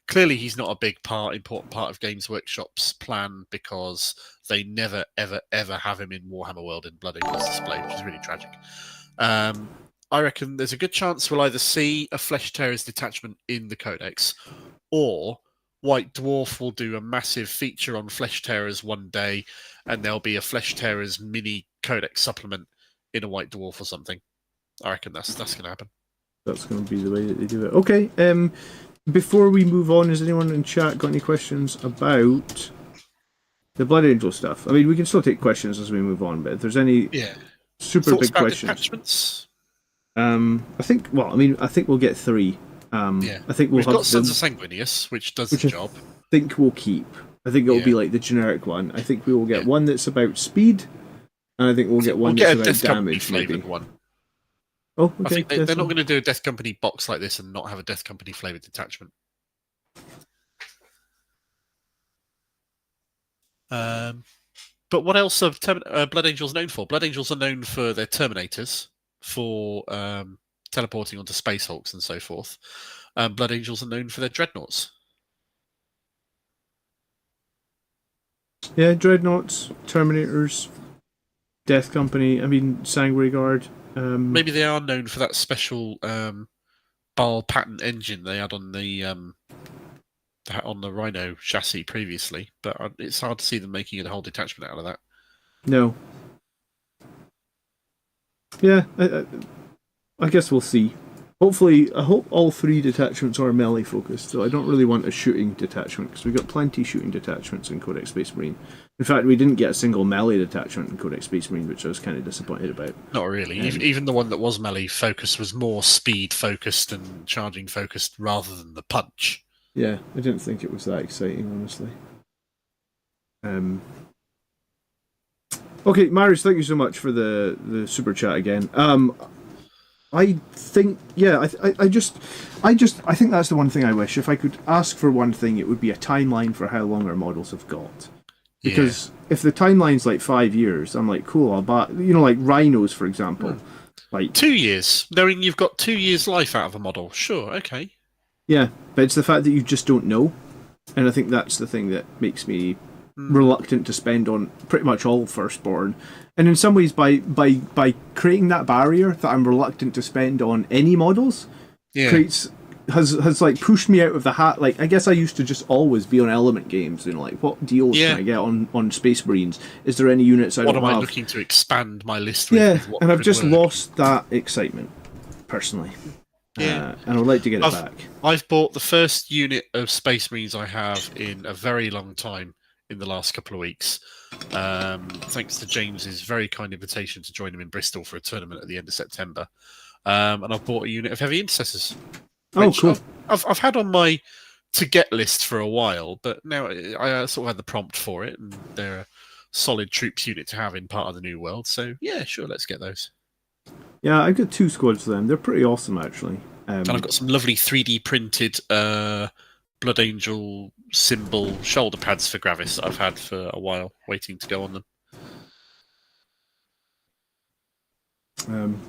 clearly he's not a big important part of Games Workshop's plan, because they never, ever, ever have him in Warhammer World in Blood Angels display, which is really tragic. I reckon there's a good chance we'll either see a Flesh Terror's detachment in the Codex, or White Dwarf will do a massive feature on Flesh Terrors one day, and there'll be a Flesh Terrors mini Codex supplement in a White Dwarf or something. I reckon that's going to happen. That's going to be the way that they do it. Okay, before we move on, has anyone in chat got any questions about the Blood Angel stuff? I mean, we can still take questions as we move on, but if there's any super Thoughts big about questions... detachments? I think we'll get three. I think we've got Sons of Sanguinius, which does the job. I think we'll keep. I think it'll be like the generic one. I think we will get one that's about speed, and I think we'll get one that's about damage. Maybe one. Oh, okay. I think they're not going to do a Death Company box like this and not have a Death Company flavoured detachment. But what else are Blood Angels known for? Blood Angels are known for their Terminators, for teleporting onto Space Hulks and so forth. Blood Angels are known for their Dreadnoughts. Yeah, Dreadnoughts, Terminators, Death Company, I mean, Sanguinary Guard. Maybe they are known for that special Baal pattern engine they had on the Rhino chassis previously, but it's hard to see them making a whole detachment out of that. No. Yeah, I guess we'll see. Hopefully, I hope all three detachments are melee focused, so I don't really want a shooting detachment, because we've got plenty shooting detachments in Codex Space Marine. In fact, we didn't get a single melee detachment in Codex Space Marine, which I was kind of disappointed about. Not really. Even the one that was melee focused was more speed focused and charging focused rather than the punch. Yeah, I didn't think it was that exciting, honestly. Okay, Marius, thank you so much for the super chat again. I think, I think that's the one thing I wish. If I could ask for one thing, it would be a timeline for how long our models have got. Because if the timeline's like 5 years, I'm like, cool, I'll buy, like rhinos, for example. Like 2 years, knowing you've got 2 years life out of a model. Sure, okay. Yeah, but it's the fact that you just don't know. And I think that's the thing that makes me reluctant to spend on pretty much all Firstborn. And in some ways, by creating that barrier that I'm reluctant to spend on any models, has like pushed me out of the hat. Like, I guess I used to just always be on Element games and like, what deals can I get on Space Marines? Is there any units I don't have? What am I looking to expand my list with? Yeah, and I've just lost that excitement, personally. Yeah, and I would like to get it back. I've bought the first unit of Space Marines I have in a very long time in the last couple of weeks. Thanks to James's very kind invitation to join him in Bristol for a tournament at the end of September. And I've bought a unit of Heavy Intercessors. Oh, cool. I've had on my to-get list for a while, but now I sort of had the prompt for it, and they're a solid troops unit to have in part of the New World. So, yeah, sure, let's get those. Yeah, I've got 2 squads of them. They're pretty awesome, actually. And I've got some lovely 3D printed Blood Angel symbol shoulder pads for Gravis that I've had for a while, waiting to go on them.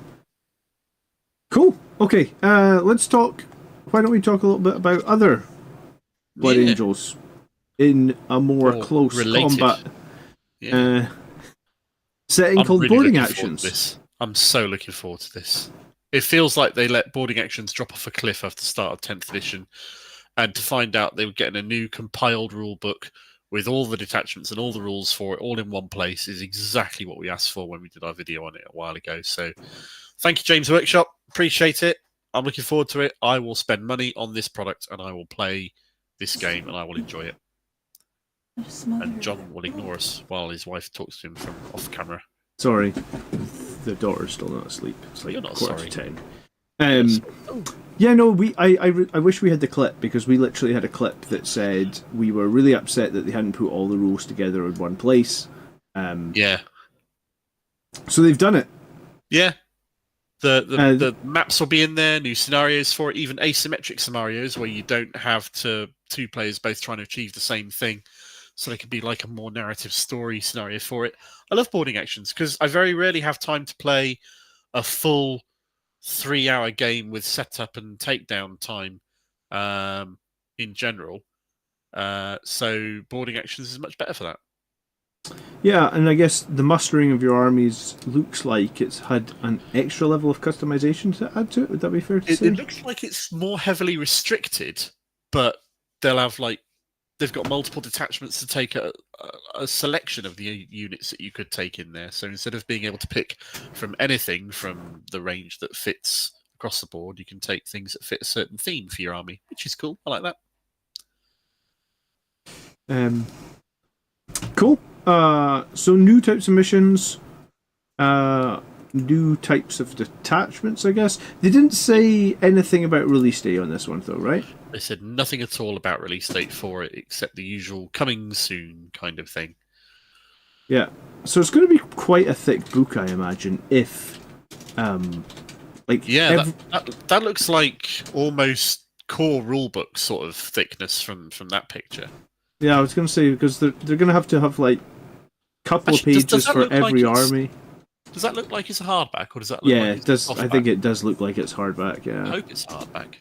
Cool. Okay, let's talk. Why don't we talk a little bit about other Blood Angels in a more close combat? Yeah. Setting I'm called really boarding looking forward actions. to this. I'm so looking forward to this. It feels like they let boarding actions drop off a cliff after the start of 10th edition, and to find out they were getting a new compiled rule book with all the detachments and all the rules for it all in one place is exactly what we asked for when we did our video on it a while ago. So thank you, James Workshop. Appreciate it. I'm looking forward to it. I will spend money on this product and I will play this game and I will enjoy it. And John will ignore us while his wife talks to him from off camera. Sorry, the daughter's still not asleep. It's like You're not 9:45. Yeah, no, I wish we had the clip, because we literally had a clip that said we were really upset that they hadn't put all the rules together in one place. Yeah. So they've done it. Yeah. The maps will be in there, new scenarios for it, even asymmetric scenarios where you don't have two players both trying to achieve the same thing. So there could be like a more narrative story scenario for it. I love boarding actions because I very rarely have time to play a full 3-hour game with setup and takedown time in general. So boarding actions is much better for that. Yeah, and I guess the mustering of your armies looks like it's had an extra level of customization to add to it. Would that be fair to say? It looks like it's more heavily restricted, but they'll have they've got multiple detachments to take a selection of the units that you could take in there. So instead of being able to pick from anything from the range that fits across the board, you can take things that fit a certain theme for your army, which is cool. I like that. Cool. So new types of missions, new types of detachments, I guess. They didn't say anything about release date on this one, though, right? They said nothing at all about release date for it, except the usual coming soon kind of thing. Yeah. So it's going to be quite a thick book, I imagine, if... that looks like almost core rulebook sort of thickness from that picture. Yeah, I was going to say, because they're going to have like couple of pages for every army. Does that look like it's a hardback, or does that look like it does. I think it does look like it's hardback. Yeah, I hope it's hardback.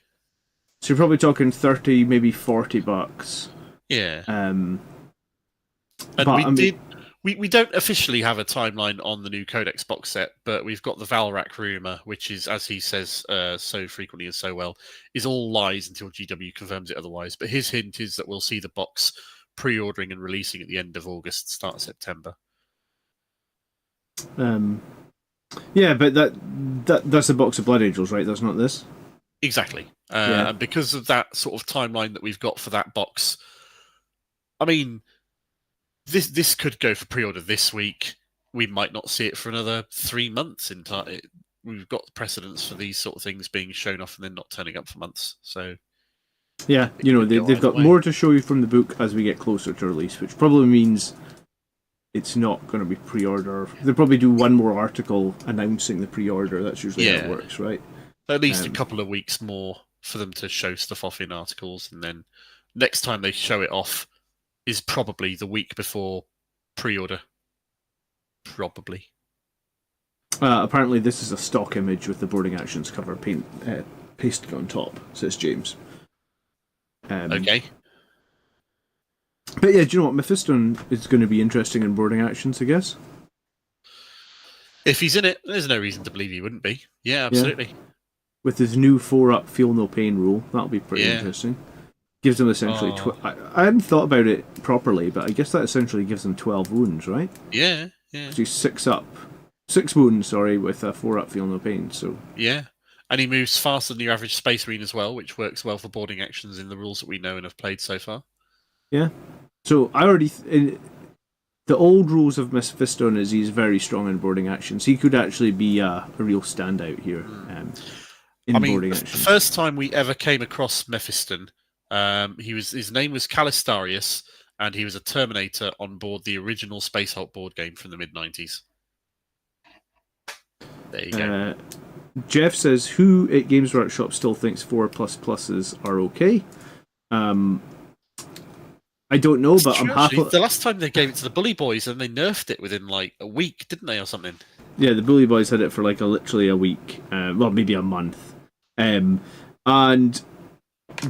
So you're probably talking $30, maybe $40. Yeah. And we don't officially have a timeline on the new Codex box set, but we've got the Valrak rumor, which is, as he says so frequently and so well, is all lies until GW confirms it otherwise. But his hint is that we'll see the box pre-ordering and releasing at the end of August, start of September. Yeah, but that's a box of Blood Angels, right? That's not this? Exactly. And because of that sort of timeline that we've got for that box, I mean, this could go for pre-order this week. We might not see it for another 3 months. We've got precedents for these sort of things being shown off and then not turning up for months. So yeah, they've got more to show you from the book as we get closer to release, which probably means it's not going to be pre-order. They'll probably do one more article announcing the pre-order. That's usually how it works, right? At least a couple of weeks more for them to show stuff off in articles, and then next time they show it off is probably the week before pre-order. Probably. Apparently this is a stock image with the boarding actions cover pasted on top, says James. Okay. But yeah, do you know what? Mephiston is going to be interesting in boarding actions, I guess. If he's in it, there's no reason to believe he wouldn't be. Yeah, absolutely. Yeah. With his new 4-up feel no pain rule, that'll be pretty interesting. Gives him essentially... I hadn't thought about it properly, but I guess that essentially gives him 12 wounds, right? Yeah, yeah. So he's 6 wounds, with a 4-up feel no pain, so... Yeah. And he moves faster than your average Space Marine as well, which works well for boarding actions in the rules that we know and have played so far. Yeah. So I already... the old rules of Mephiston is he's very strong in boarding actions. He could actually be a real standout here in boarding actions. The first time we ever came across Mephiston, his name was Calistarius, and he was a Terminator on board the original Space Hulk board game from the mid-90s. There you go. Jeff says, who at Games Workshop still thinks 4++s are okay? I don't know, but I'm happy. The last time they gave it to the Bully Boys, and they nerfed it within like a week, didn't they, or something? Yeah, the Bully Boys had it for like literally a week. Well, maybe a month. And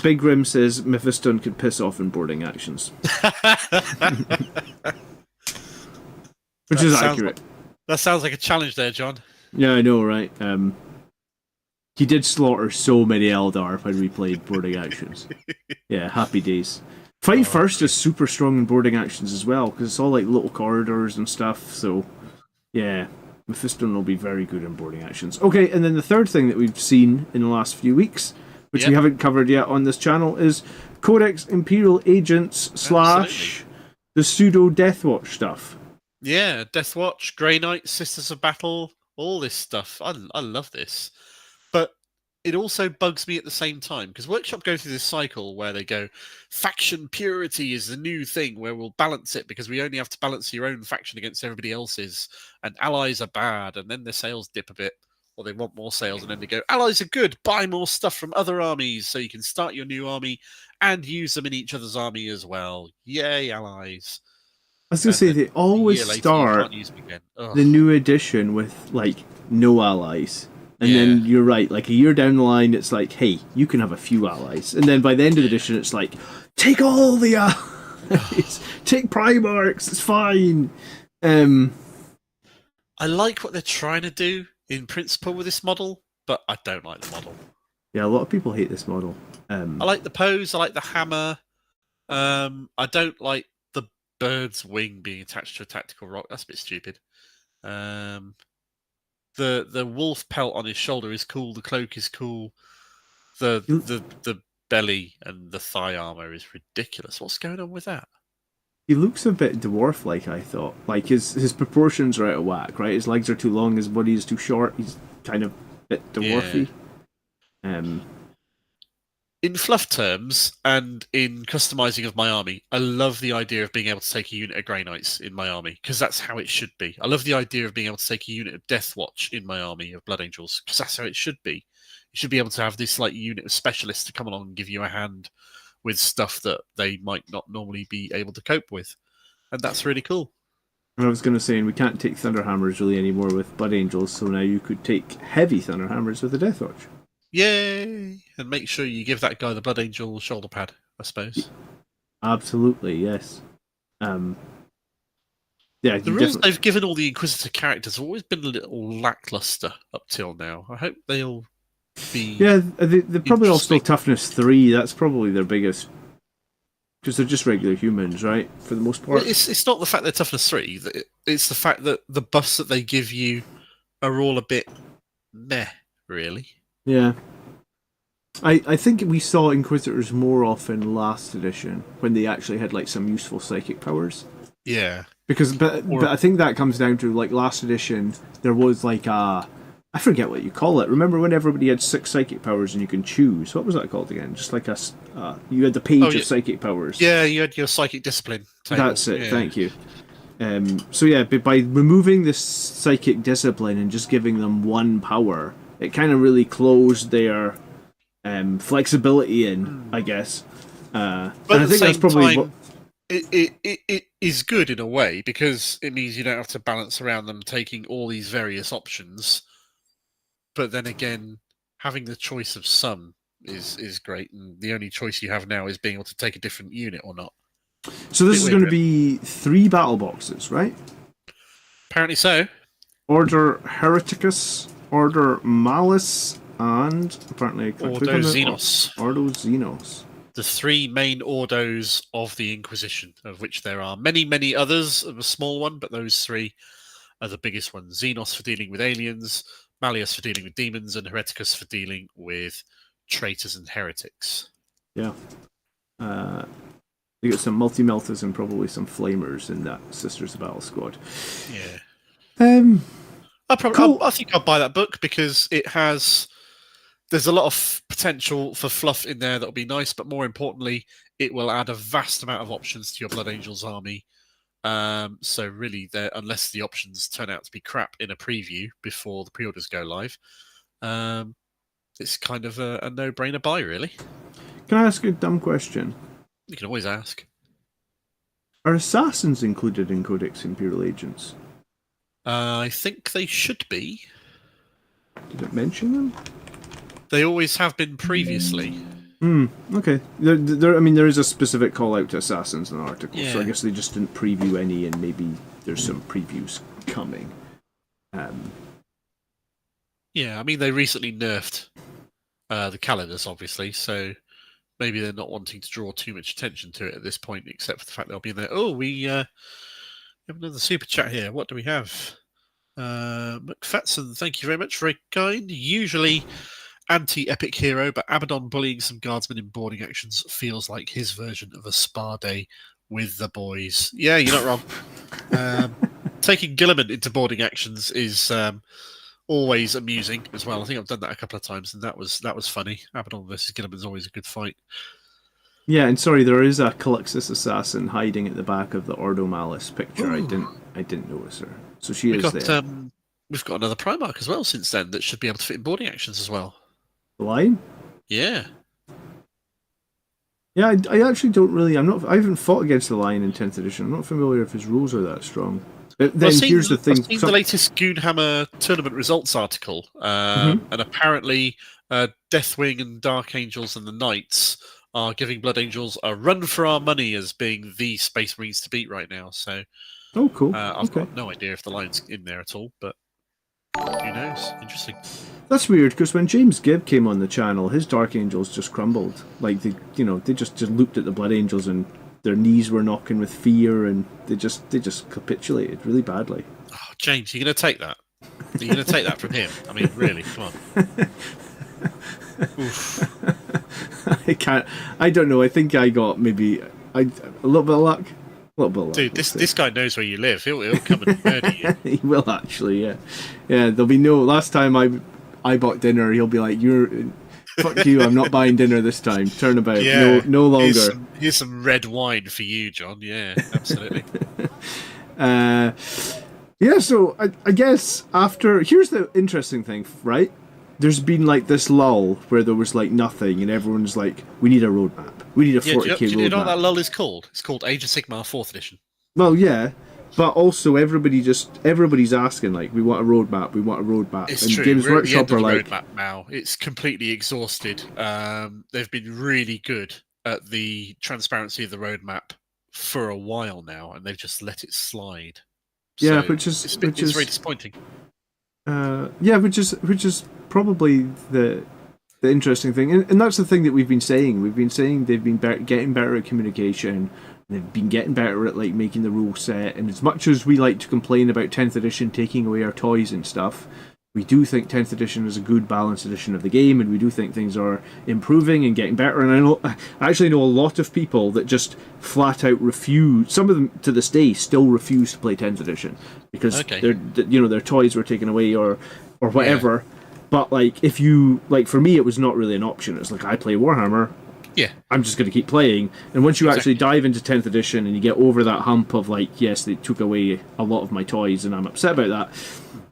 Big Rim says Mephiston could piss off in boarding actions. which is accurate. That sounds like a challenge there, John. Yeah, I know, right? He did slaughter so many Eldar when we played boarding actions. Yeah, happy days. Fight First is super strong in boarding actions as well, because it's all like little corridors and stuff, so yeah, Mephiston will be very good in boarding actions. Okay, and then the third thing that we've seen in the last few weeks, which we haven't covered yet on this channel, is Codex Imperial Agents / the pseudo Deathwatch stuff. Yeah, Deathwatch, Grey Knight, Sisters of Battle, all this stuff. I love this. But it also bugs me at the same time, because Workshop go through this cycle where they go, faction purity is the new thing, where we'll balance it because we only have to balance your own faction against everybody else's, and allies are bad, and then their sales dip a bit, or they want more sales, and then they go, allies are good, buy more stuff from other armies so you can start your new army and use them in each other's army as well. Yay, allies. I was going to say, they always start the new edition with, like, no allies. And then you're right, like a year down the line, it's like, hey, you can have a few allies. And then by the end of the edition, it's like, take all the allies, take Primarchs, it's fine. I like what they're trying to do in principle with this model, but I don't like the model. Yeah, a lot of people hate this model. I like the pose, I like the hammer. I don't like the bird's wing being attached to a tactical rock. That's a bit stupid. The wolf pelt on his shoulder is cool. The cloak is cool. The belly and the thigh armor is ridiculous. What's going on with that? He looks a bit dwarf-like, I thought. Like, his proportions are out of whack, right? His legs are too long, his body is too short. He's kind of a bit dwarfy. Yeah. In fluff terms and in customizing of my army, I love the idea of being able to take a unit of Grey Knights in my army, because that's how it should be. I love the idea of being able to take a unit of Deathwatch in my army of Blood Angels, because that's how it should be. You should be able to have this like unit of specialists to come along and give you a hand with stuff that they might not normally be able to cope with. And that's really cool. I was going to say, and we can't take Thunderhammers really anymore with Blood Angels, so now you could take heavy Thunderhammers with the Deathwatch. Yay! And make sure you give that guy the Blood Angel shoulder pad, I suppose. Absolutely, yes. Yeah, the rules they've given all the Inquisitor characters have always been a little lackluster up till now. I hope they'll be... Yeah, they're probably all still Toughness 3. That's probably their biggest... Because they're just regular humans, right? For the most part. Well, it's not the fact they're Toughness 3. It's the fact that the buffs that they give you are all a bit meh, really. Yeah. I think we saw Inquisitors more often last edition when they actually had like some useful psychic powers. Yeah. But I think that comes down to like last edition there was like I forget what you call it. Remember when everybody had 6 psychic powers and you can choose? What was that called again? Just like you had the page of psychic powers. Yeah, you had your psychic discipline table. That's it. Yeah. Thank you. So yeah, but by removing this psychic discipline and just giving them 1 power, it kind of really closed their flexibility in, I guess. But and I think that's probably time, it is good in a way, because it means you don't have to balance around them taking all these various options. But then again, having the choice of some is great, and the only choice you have now is being able to take a different unit or not. So this is going to be 3 battle boxes, right? Apparently so. Order Hereticus, Order Malus, and apparently Ordo Xenos. Ordo Xenos. The 3 main ordos of the Inquisition, of which there are many, many others of a small one, but those 3 are the biggest ones. Xenos for dealing with aliens, Malleus for dealing with demons, and Hereticus for dealing with traitors and heretics. Yeah. You got some multi-melters and probably some flamers in that Sisters of Battle squad. Yeah. I think I'll buy that book, because it has... There's a lot of potential for fluff in there that'll be nice, but more importantly, it will add a vast amount of options to your Blood Angels army. So really, unless the options turn out to be crap in a preview before the pre-orders go live, it's kind of a no-brainer buy, really. Can I ask a dumb question? You can always ask. Are assassins included in Codex Imperial Agents? I think they should be. Did it mention them? They always have been previously. Okay. There is a specific call out to assassins in the article, so I Yeah. guess they just didn't preview any, and maybe there's some previews coming. Yeah, I mean, they recently nerfed the calendars, obviously, so maybe they're not wanting to draw too much attention to it at this point, except for the fact they'll be there. Oh, we have another super chat here. What do we have? McFatson, thank you very much. Very kind. Usually anti-epic hero, but Abaddon bullying some guardsmen in boarding actions feels like his version of a spa day with the boys. Yeah, you're not wrong. Taking Gilliman into boarding actions is always amusing as well. I think I've done that a couple of times, and that was funny. Abaddon versus Gilliman is always a good fight. Yeah, and sorry, there is a Calyxus assassin hiding at the back of the Ordo Malice picture. Ooh. I didn't notice her, so she is there. We've got another Primarch as well since then that should be able to fit in boarding actions as well. The Lion? Yeah. Yeah, I actually don't really. I haven't fought against the Lion in 10th edition. I'm not familiar if his rules are that strong. But then here's the thing. I've seen the latest Goonhammer tournament results article, and apparently Deathwing and Dark Angels and the Knights are giving Blood Angels a run for our money as being the Space Marines to beat right now. So, oh, cool. I've got no idea if the Lion's in there at all, but who knows? Interesting. That's weird because when James Gibb came on the channel, his Dark Angels just crumbled. Like they just looked at the Blood Angels and their knees were knocking with fear, and they just capitulated really badly. Oh, James, you're going to take that? Are you going to take that from him? I mean, really? Come on. Oof. I can't. I don't know. I think I got maybe a little bit of luck. A little bit of luck. Dude, this guy knows where you live. He'll come and murder you. He will actually. Yeah. There'll be no. Last time I bought dinner, he'll be like, "You're fuck you. I'm not buying dinner this time. Turn about. Yeah, no longer." Here's some red wine for you, John. Yeah, absolutely. Yeah. So I guess here's the interesting thing, right? There's been like this lull where there was like nothing, and everyone's like, "We need a roadmap. We need a 40k roadmap." Do you know what that lull is called? It's called Age of Sigmar 4th edition. Well, yeah, but also everybody's asking like, "We want a roadmap. We want a roadmap." It's and true. Games We're at the Workshop end of are the like, roadmap now. It's completely exhausted. They've been really good at the transparency of the roadmap for a while now, and they've just let it slide. Yeah, So which is very disappointing. Yeah, which is probably the interesting thing, and that's the thing that we've been saying. We've been saying they've been getting better at communication. They've been getting better at like making the rule set. And as much as we like to complain about 10th edition taking away our toys and stuff, we do think 10th edition is a good balanced edition of the game, and we do think things are improving and getting better. And I actually know a lot of people that just flat out refuse. Some of them to this day still refuse to play 10th edition because their toys were taken away or whatever. Yeah. But like if you like, for me, it was not really an option. It's like I play Warhammer. Yeah, I'm just going to keep playing. And once you actually dive into 10th edition and you get over that hump of like, yes, they took away a lot of my toys, and I'm upset about that.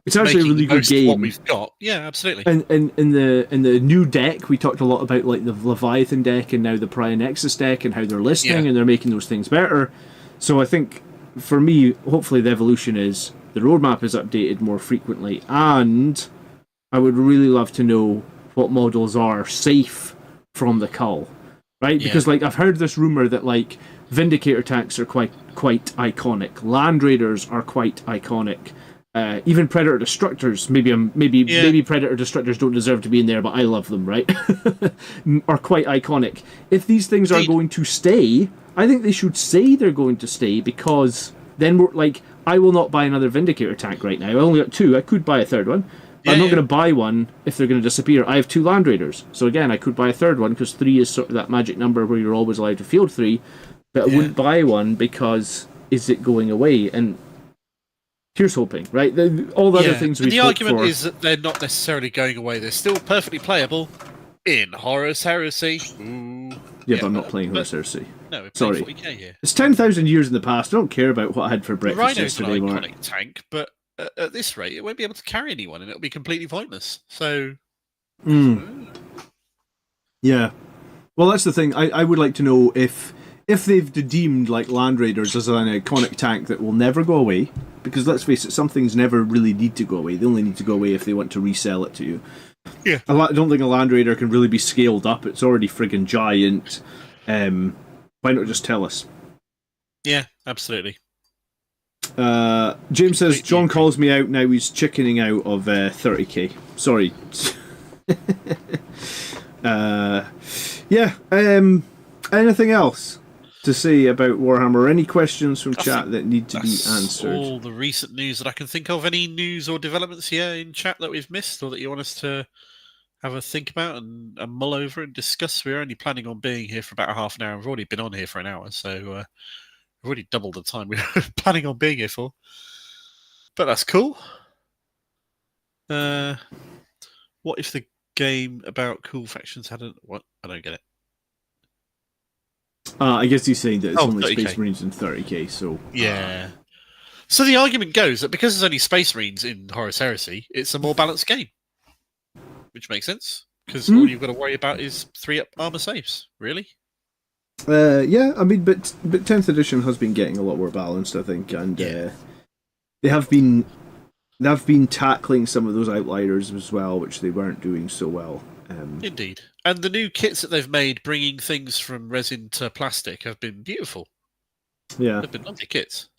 It's actually a really good game. What we've got, yeah, absolutely. And in the new deck, we talked a lot about like the Leviathan deck and now the Pariah Nexus deck and how they're listening and they're making those things better. So I think for me, hopefully the evolution is the roadmap is updated more frequently, and I would really love to know what models are safe from the cull, right? Yeah. Because like I've heard this rumor that like Vindicator tanks are quite iconic, Land Raiders are quite iconic. Even Predator Destructors, maybe Predator Destructors don't deserve to be in there, but I love them, right? Are quite iconic. If these things are going to stay, I think they should say they're going to stay, because then we're like, I will not buy another Vindicator tank right now. I only got 2. I could buy a third one. I'm not going to buy one if they're going to disappear. I have 2 Land Raiders, so again, I could buy a third one because 3 is sort of that magic number where you're always allowed to field 3. But I wouldn't buy one because is it going away? And here's hoping, right? All the other things we. The argument is that they're not necessarily going away. They're still perfectly playable in Horus Heresy. Ooh. Yeah, but I'm not playing Horus Heresy. No, we're playing 40k here. It's 10,000 years in the past. I don't care about what I had for breakfast yesterday. Rhino's an iconic tank, but at this rate, it won't be able to carry anyone, and it'll be completely pointless. So. Yeah. Well, that's the thing. I would like to know if they've deemed like Land Raiders as an iconic tank that will never go away, because let's face it, some things never really need to go away. They only need to go away if they want to resell it to you. Yeah. I don't think a Land Raider can really be scaled up. It's already friggin' giant. Why not just tell us? Yeah, absolutely. James says, Completely John agree. calls me out now. He's chickening out of 30k. Sorry. Yeah. Anything else to say about Warhammer? Any questions from chat that need to be That's answered? all the recent news that I can think of. Any news or developments here in chat that we've missed or that you want us to have a think about and mull over and discuss? We're only planning on being here for about half an hour. We've already been on here for an hour, so we've already doubled the time we were planning on being here for. But that's cool. What if the game about cool factions hadn't... What? I don't get it. I guess he's saying that it's only 30K. Space Marines and 30k, so... Yeah. So the argument goes that because there's only Space Marines in Horus Heresy, it's a more balanced game. Which makes sense. Because all you've got to worry about is 3-up armor saves, really. Yeah, I mean, but 10th edition has been getting a lot more balanced, I think, and they have been tackling some of those outliers as well, which they weren't doing so well. Indeed. And the new kits that they've made, bringing things from resin to plastic, have been beautiful. Yeah. They've been lovely kits.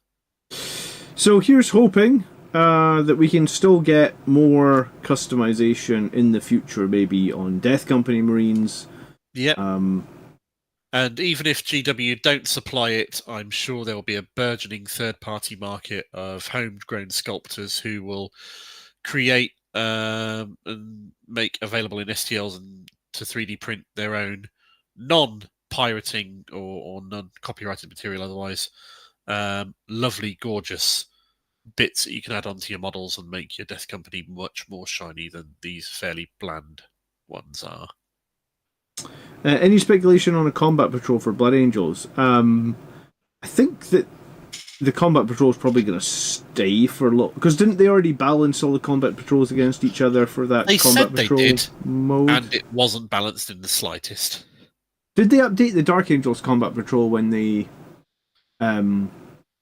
So here's hoping that we can still get more customization in the future, maybe on Death Company Marines. Yep. And even if GW don't supply it, I'm sure there will be a burgeoning third-party market of homegrown sculptors who will create and make available in STLs and to 3D print their own non-pirating or non-copyrighted material otherwise. Lovely, gorgeous bits that you can add onto your models and make your Death Company much more shiny than these fairly bland ones are. Any speculation on a combat patrol for Blood Angels? I think that the combat patrol is probably going to stay for a lot, because didn't they already balance all the combat patrols against each other for that They combat said patrol they did, mode? and it wasn't balanced in the slightest. Did they update the Dark Angels combat patrol when they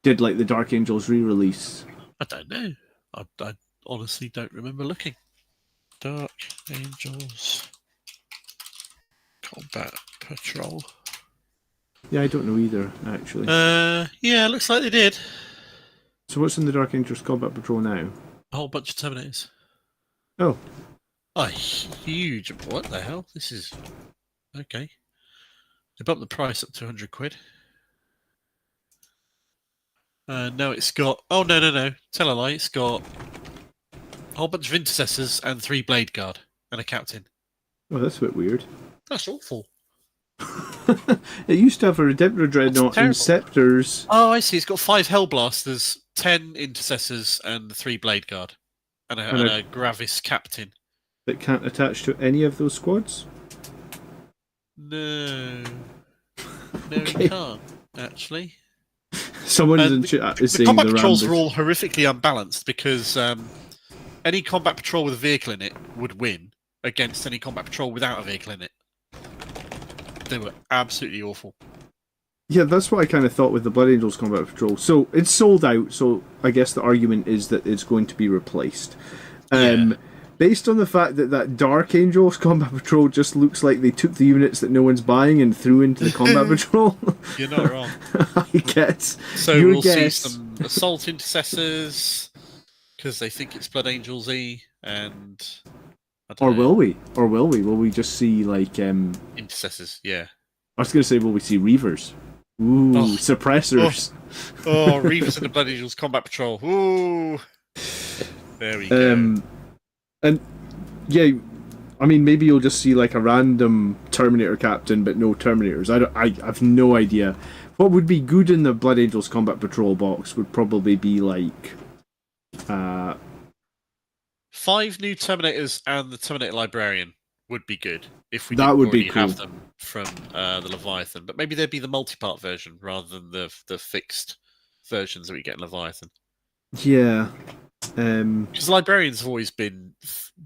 did like the Dark Angels re-release? I don't know. I honestly don't remember looking. Dark Angels Combat Patrol. Yeah, I don't know either, actually. Yeah, looks like they did. So what's in the Dark Angels combat patrol now? A whole bunch of Terminators. Oh. A huge... What the hell? This is... Okay. They bumped the price up to 100 quid. No, it's got... Oh, no. Tell a lie. It's got a whole bunch of Intercessors and 3 Blade Guard and a Captain. Oh, that's a bit weird. That's awful. It used to have a Redemptor Dreadnought and Scepters. Oh, I see. It's got 5 Hellblasters, 10 Intercessors, and 3 Blade Guard. And a Gravis Captain. That can't attach to any of those squads? No. No, Okay. you can't, actually. Someone in chat is The saying combat the patrols Rambus. are all horrifically unbalanced because any combat patrol with a vehicle in it would win against any combat patrol without a vehicle in it. They were absolutely awful. Yeah, that's what I kind of thought with the Blood Angels combat patrol. So it's sold out, so I guess the argument is that it's going to be replaced. Based on the fact that Dark Angels combat patrol just looks like they took the units that no one's buying and threw into the combat patrol. You're not wrong. I guess. So we'll see some Assault Intercessors because they think it's Blood Angels E, and I don't know. Will we? Or will we? Will we just see like Intercessors? Yeah. I was going to say, will we see Reavers? Ooh, suppressors. Oh, Reavers and the Blood Angels combat patrol. Ooh. There we go. And yeah, I mean, maybe you'll just see like a random Terminator captain, but no Terminators. I have no idea. What would be good in the Blood Angels combat patrol box would probably be like 5 new Terminators and the Terminator Librarian would be good if we didn't already have them from the Leviathan. But maybe they'd be the multi-part version rather than the fixed versions that we get in Leviathan. Yeah. Because the Librarians have always been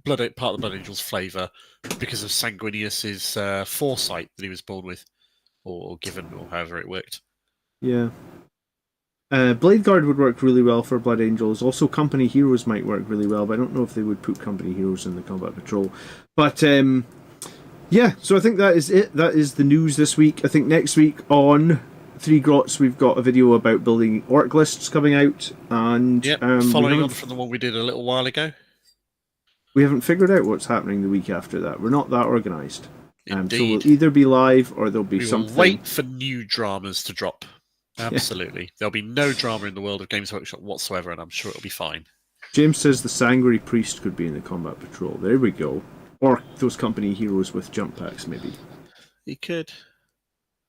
part of the Blood Angels flavour because of Sanguinius's foresight that he was born with, or given, or however it worked. Yeah. Blade Guard would work really well for Blood Angels. Also, Company Heroes might work really well, but I don't know if they would put Company Heroes in the Combat Patrol. But yeah, so I think that is it. That is the news this week. I think next week on 3 Grots, we've got a video about building orc lists coming out. And following on from the one we did a little while ago. We haven't figured out what's happening the week after that. We're not that organised. So Indeed. we'll either be live or there'll be We will something. wait for new dramas to drop. Absolutely. There'll be no drama in the world of Games Workshop whatsoever, and I'm sure it'll be fine. James says the Sanguinary Priest could be in the Combat Patrol. There we go. Or those Company Heroes with jump packs, maybe. He could.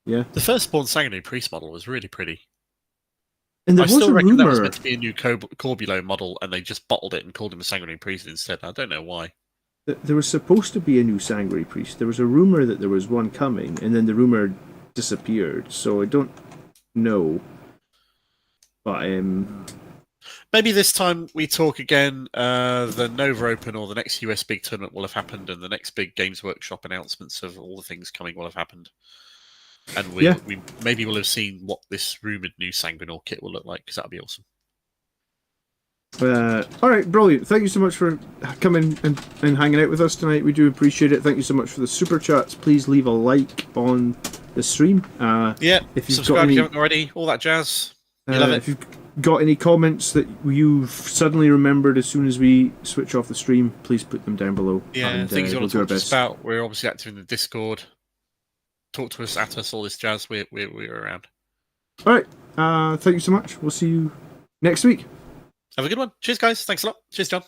Yeah. The firstborn Sanguinary Priest model was really pretty. And there I was still a reckon that was rumour. meant to be a new Corbulo model, and they just bottled it and called him a Sanguinary Priest instead. I don't know why. There was supposed to be a new Sanguinary Priest. There was a rumour that there was one coming, and then the rumour disappeared. So I don't know. But maybe this time we talk again. The Nova Open or the next US big tournament will have happened, and the next big Games Workshop announcements of all the things coming will have happened. And we maybe will have seen what this rumoured new Sanguinor kit will look like, because that'll be awesome. All right, brilliant. Thank you so much for coming and hanging out with us tonight. We do appreciate it. Thank you so much for the super chats. Please leave a like on the stream. If you've subscribe if you haven't already, all that jazz. You love it. If you've got any comments that you've suddenly remembered as soon as we switch off the stream, please put them down below. Yeah, and, things you want we'll to talk to us about. We're obviously active in the Discord. Talk to us, at us, all this jazz. We're around. All right. Thank you so much. We'll see you next week. Have a good one. Cheers, guys. Thanks a lot. Cheers, John.